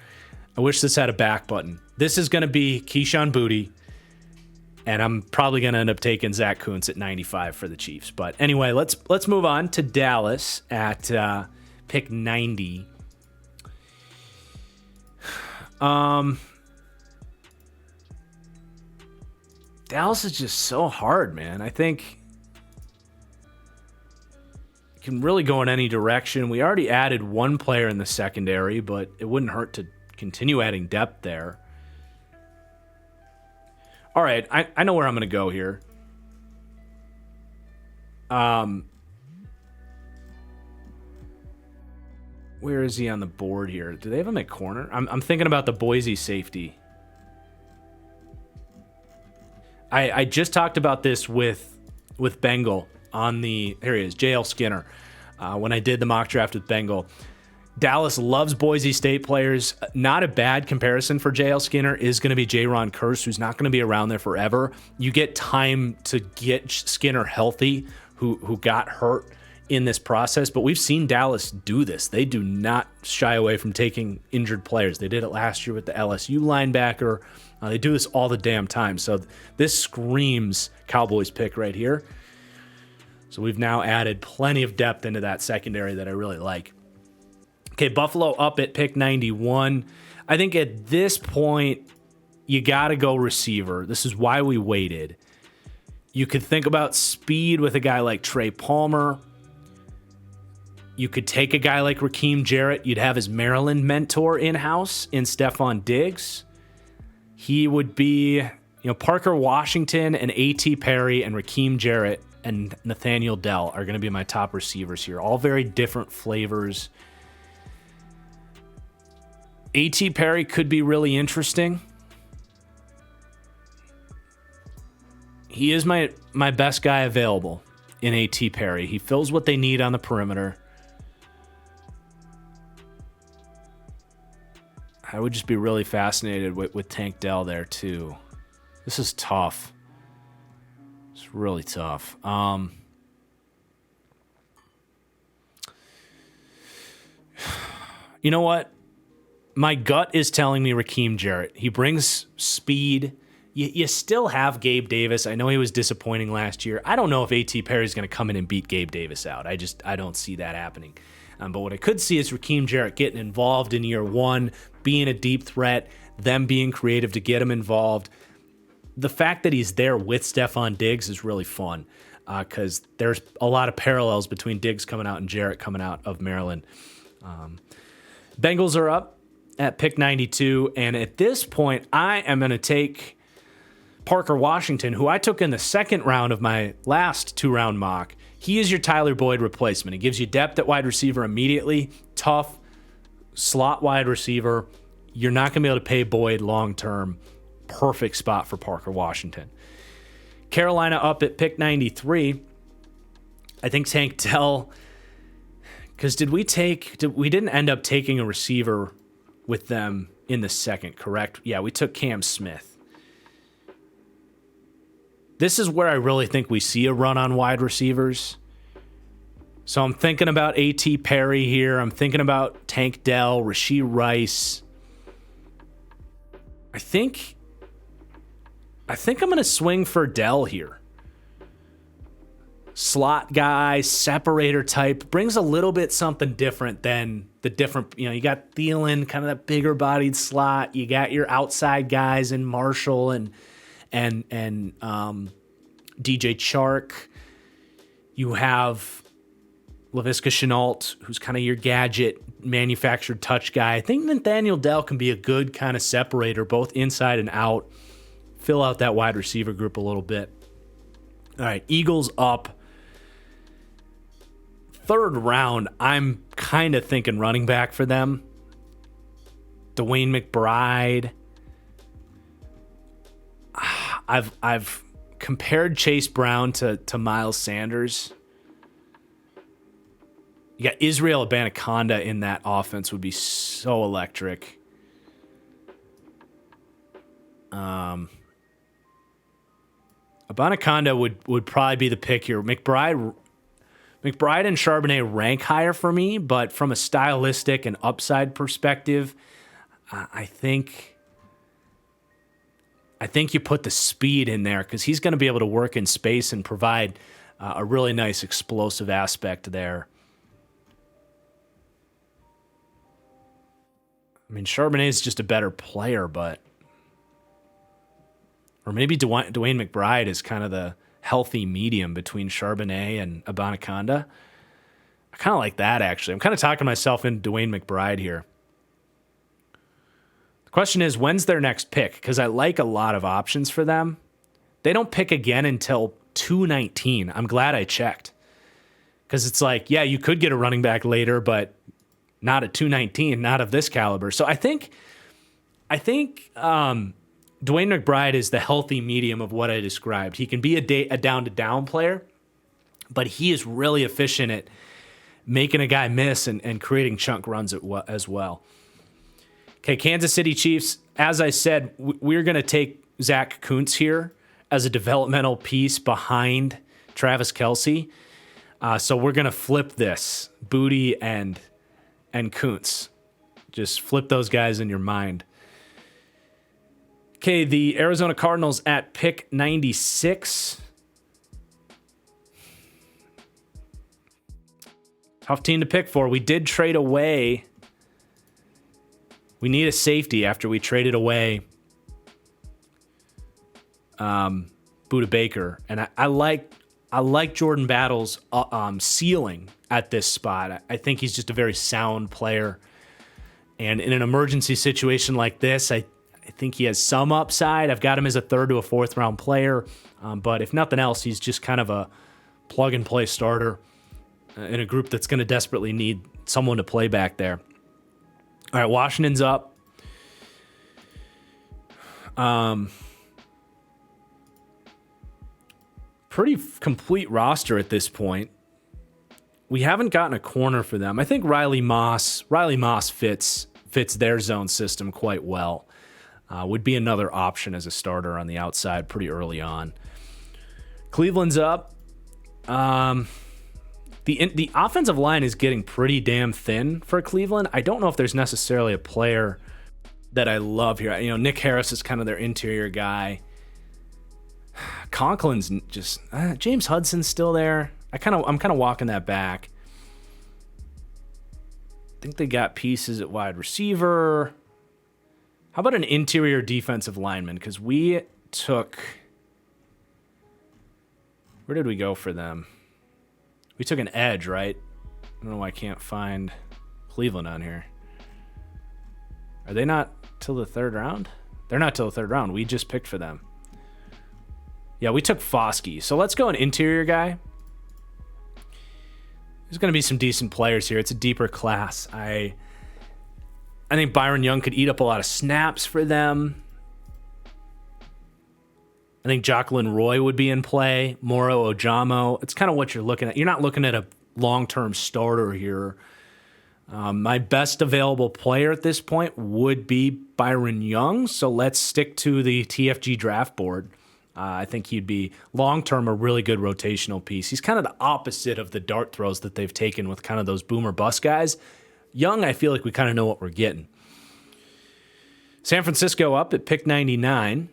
Speaker 1: I wish this had a back button. This is going to be Kayshon Boutte, and I'm probably going to end up taking Zach Kuntz at 95 for the Chiefs. But anyway, let's move on to Dallas at pick 90. Dallas is just so hard, man. I think it can really go in any direction. We already added one player in the secondary, but it wouldn't hurt to continue adding depth there. All right, I know where I'm going to go here. Where is he on the board here? Do they have him at corner? I'm thinking about the Boise safety. I just talked about this with Bengal on the... Here he is, J.L. Skinner. When I did the mock draft with Bengal. Dallas loves Boise State players. Not a bad comparison for J.L. Skinner is going to be J-Ron Curse, who's not going to be around there forever. You get time to get Skinner healthy, who got hurt in this process, but we've seen Dallas do this. They do not shy away from taking injured players. They did it last year with the LSU linebacker. They do this all the damn time. So this screams Cowboys pick right here. So we've now added plenty of depth into that secondary that I really like. Okay, Buffalo up at pick 91. I think at this point, you got to go receiver. This is why we waited. You could think about speed with a guy like Trey Palmer. You could take a guy like Rakeem Jarrett. You'd have his Maryland mentor in-house in Stephon Diggs. He would be, Parker Washington and A.T. Perry and Rakeem Jarrett and Nathaniel Dell are going to be my top receivers here. All very different flavors. A.T. Perry could be really interesting. He is my best guy available in A.T. Perry. He fills what they need on the perimeter. I would just be really fascinated with Tank Dell there too. This is tough. It's really tough. You know what? My gut is telling me Rakeem Jarrett. He brings speed. You still have Gabe Davis. I know he was disappointing last year. I don't know if A.T. Perry is going to come in and beat Gabe Davis out. I don't see that happening. But what I could see is Rakeem Jarrett getting involved in year one, being a deep threat, them being creative to get him involved. The fact that he's there with Stephon Diggs is really fun because there's a lot of parallels between Diggs coming out and Jarrett coming out of Maryland. Bengals are up at pick 92, and at this point, I am going to take Parker Washington, who I took in the second round of my last two-round mock. He is your Tyler Boyd replacement. He gives you depth at wide receiver immediately, tough, slot wide receiver. You're not going to be able to pay Boyd long-term. Perfect spot for Parker Washington. Carolina up at pick 93. I think Tank Dell, because we didn't end up taking a receiver with them in the second, correct? Yeah, we took Cam Smith. This is where I really think we see a run on wide receivers. So I'm thinking about A.T. Perry here. I'm thinking about Tank Dell, Rashee Rice. I think I'm going to swing for Dell here. Slot guy, separator type, brings a little bit something different than the different, you got Thielen, kind of that bigger bodied slot. You got your outside guys in Marshall and DJ Chark. You have Laviska Shenault, who's kind of your gadget manufactured touch guy. I think Nathaniel Dell can be a good kind of separator, both inside and out. Fill out that wide receiver group a little bit. All right, Eagles up. Third round, I'm kind of thinking running back for them. DeWayne McBride. I've compared Chase Brown to Miles Sanders. You got Israel Abanikanda in that offense would be so electric. Abanikanda would probably be the pick here. McBride and Charbonnet rank higher for me, but from a stylistic and upside perspective, I think you put the speed in there because he's going to be able to work in space and provide a really nice explosive aspect there. I mean, Charbonnet is just a better player, but... Or maybe Dwayne McBride is kind of the healthy medium between Charbonnet and Abanikanda. I kind of like that, actually. I'm kind of talking myself into Dwayne McBride here. The question is, when's their next pick? Because I like a lot of options for them. They don't pick again until 219. I'm glad I checked. Because it's like, yeah, you could get a running back later, but not at 219, not of this caliber. So I think Dwayne McBride is the healthy medium of what I described. He can be a down-to-down player, but he is really efficient at making a guy miss and creating chunk runs as well. Okay, Kansas City Chiefs, as I said, we're going to take Zach Kuntz here as a developmental piece behind Travis Kelce. So we're going to flip this, Booty and Kuntz. Just flip those guys in your mind. Okay, the Arizona Cardinals at pick 96. Tough team to pick for. We did trade away. We need a safety after we traded away Buda Baker. And I like Jordan Battle's ceiling at this spot. I think he's just a very sound player. And in an emergency situation like this, I think he has some upside. I've got him as a 3rd to a 4th round player. But if nothing else, he's just kind of a plug-and-play starter in a group that's going to desperately need someone to play back there. All right, Washington's up. Pretty complete roster at this point. We haven't gotten a corner for them. I think Riley Moss fits their zone system quite well. Would be another option as a starter on the outside pretty early on. Cleveland's up. The offensive line is getting pretty damn thin for Cleveland. I don't know if there's necessarily a player that I love here. You know, Nick Harris is kind of their interior guy. Conklin's just James Hudson's still there. I'm kind of walking that back. I think they got pieces at wide receiver. How about an interior defensive lineman? Because we took... Where did we go for them? We took an edge, right? I don't know why I can't find Cleveland on here. Are they not till the 3rd round? They're not till the 3rd round. We just picked for them. Yeah, we took Foskey. So let's go an interior guy. There's going to be some decent players here. It's a deeper class. I think Byron Young could eat up a lot of snaps for them. I think Jacqueline Roy would be in play. Moro Ojamo. It's kind of what you're looking at. You're not looking at a long-term starter here. My best available player at this point would be Byron Young, so let's stick to the TFG draft board. I think he'd be long-term a really good rotational piece. He's kind of the opposite of the dart throws that they've taken with kind of those boomer bust guys. Young, I feel like we kind of know what we're getting. San Francisco up at pick 99.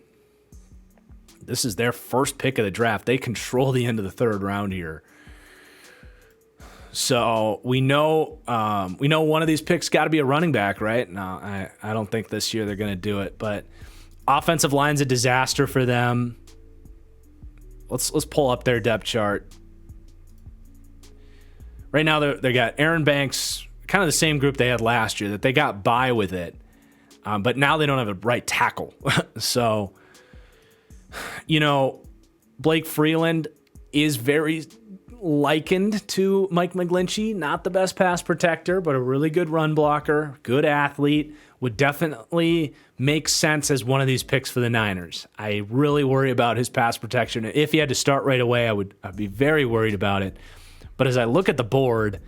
Speaker 1: This is their first pick of the draft. They control the end of the 3rd round here. So we know one of these picks got to be a running back, right? No, I don't think this year they're going to do it. But offensive line's a disaster for them. Let's pull up their depth chart. Right now they got Aaron Banks, kind of the same group they had last year, that they got by with it. But now they don't have a right tackle. So, you know, Blake Freeland is very likened to Mike McGlinchey. Not the best pass protector, but a really good run blocker, good athlete. Would definitely make sense as one of these picks for the Niners. I really worry about his pass protection. If he had to start right away, I'd be very worried about it. But as I look at the board,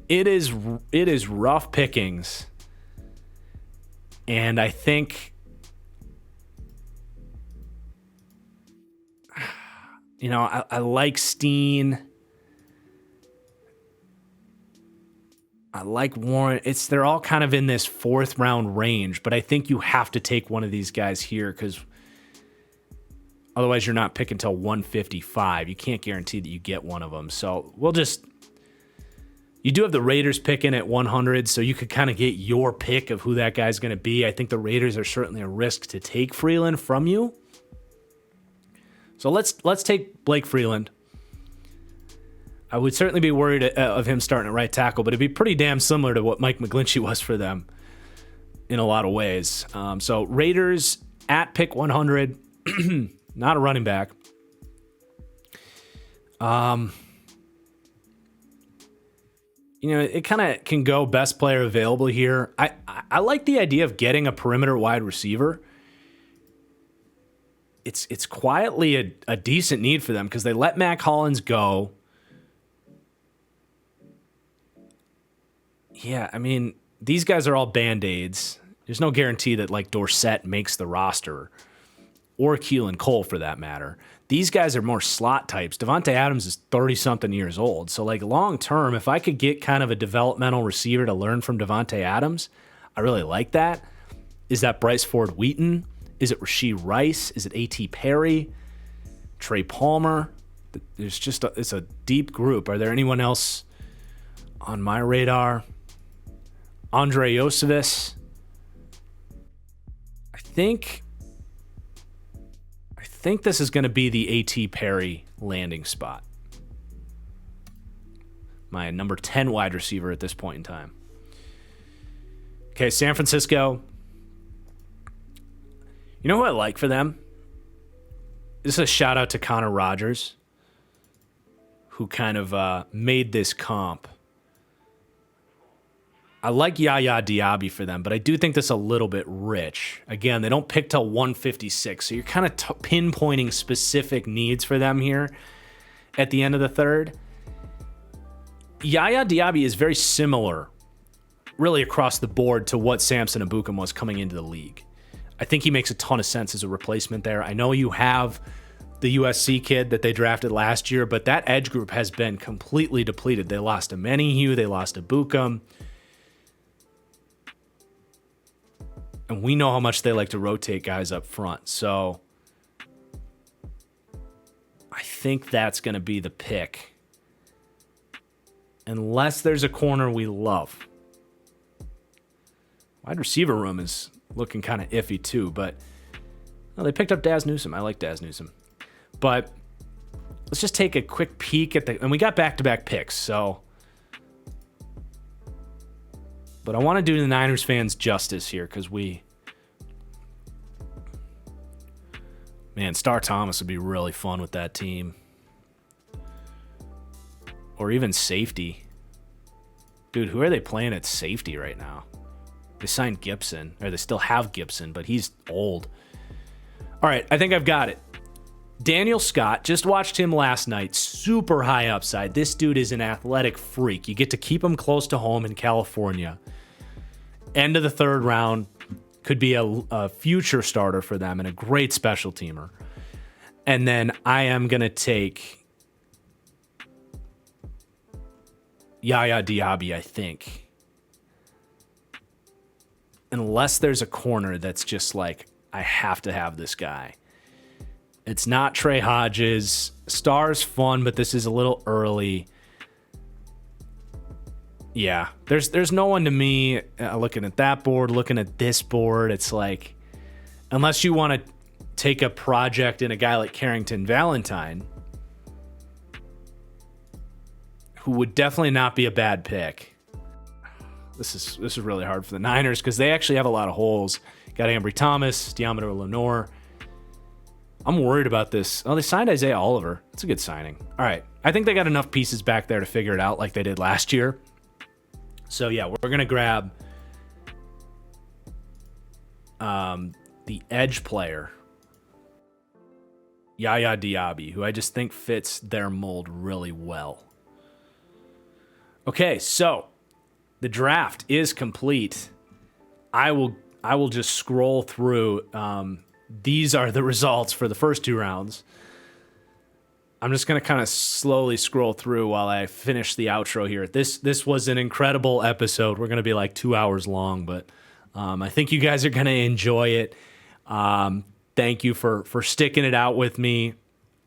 Speaker 1: it is rough pickings. And I think, you know, I like Steen. I like Warren. They're all kind of in this 4th round range, but I think you have to take one of these guys here because otherwise you're not picking until 155. You can't guarantee that you get one of them. So you do have the Raiders picking at 100, so you could kind of get your pick of who that guy's going to be. I think the Raiders are certainly a risk to take Freeland from you. So let's take Blake Freeland. I would certainly be worried of him starting at right tackle, but it'd be pretty damn similar to what Mike McGlinchey was for them in a lot of ways. So Raiders at pick 100. not a running back. It kind of can go best player available here. I like the idea of getting a perimeter wide receiver. It's quietly a decent need for them because they let Mac Hollins go. Yeah, I mean, these guys are all Band-Aids. There's no guarantee that, like, Dorsett makes the roster, or Keelan Cole for that matter. These guys are more slot types. Devontae Adams is 30-something years old. So, like, long-term, if I could get kind of a developmental receiver to learn from Devontae Adams, I really like that. Is that Bryce Ford Wheaton? Is it Rashee Rice? Is it A.T. Perry? Trey Palmer? It's a deep group. Are there anyone else on my radar? Andre Iosivas. I think this is going to be the A.T. Perry landing spot. My number 10 wide receiver at this point in time. Okay, San Francisco. You know who I like for them? This is a shout out to Connor Rogers, who kind of made this comp. I like Yaya Diaby for them, but I do think this is a little bit rich. Again, they don't pick till 156, so you're kind of pinpointing specific needs for them here at the end of the third. Yaya Diaby is very similar, really across the board, to what Samson Ebukam was coming into the league. I think he makes a ton of sense as a replacement there. I know you have the USC kid that they drafted last year, but that edge group has been completely depleted. They lost to Menihue, they lost to Ebukam. And we know how much they like to rotate guys up front. So I think that's going to be the pick. Unless there's a corner we love. Wide receiver room is looking kind of iffy too, but they picked up Daz Newsome. I like Daz Newsome. But let's just take a quick peek at and we got back-to-back picks, so. But I want to do the Niners fans justice here because Star Thomas would be really fun with that team. Or even safety. Dude, who are they playing at safety right now? They signed Gibson, or they still have Gibson, but he's old. All right, I think I've got it. Daniel Scott, just watched him last night. Super high upside. This dude is an athletic freak. You get to keep him close to home in California. End of the third round. Could be a future starter for them and a great special teamer. And then I am going to take Yaya Diaby, I think. Unless there's a corner that's just like, I have to have this guy. It's not Trey Hodges. Star's fun, but this is a little early. Yeah, there's no one to me looking at that board, looking at this board. It's like, unless you want to take a project in a guy like Carrington Valentine, who would definitely not be a bad pick. This is really hard for the Niners because they actually have a lot of holes. Got Ambry Thomas, Diamador Lenore. I'm worried about this. Oh, they signed Isaiah Oliver. That's a good signing. All right. I think they got enough pieces back there to figure it out like they did last year. So, yeah, we're going to grab the edge player, Yaya Diaby, who I just think fits their mold really well. Okay, so the draft is complete. I will just scroll through. These are the results for the first two rounds. I'm just going to kind of slowly scroll through while I finish the outro here. This was an incredible episode. We're going to be like 2 hours long, but I think you guys are going to enjoy it. Thank you for sticking it out with me.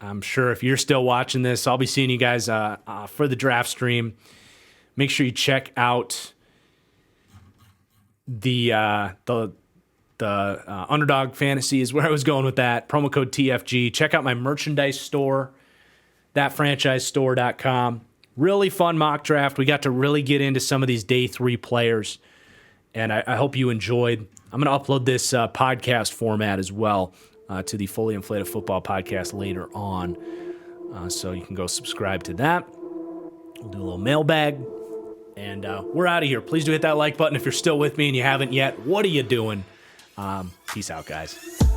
Speaker 1: I'm sure if you're still watching this, I'll be seeing you guys for the draft stream. Make sure you check out the Underdog Fantasy is where I was going with that. Promo code TFG. Check out my merchandise store, thatfranchisestore.com. Really fun mock draft. We got to really get into some of these day 3 players, and I hope you enjoyed. I'm going to upload this podcast format as well to the Fully Inflated Football podcast later on. So you can go subscribe to that. We'll do a little mailbag. And we're out of here. Please do hit that like button if you're still with me and you haven't yet. What are you doing? Peace out, guys.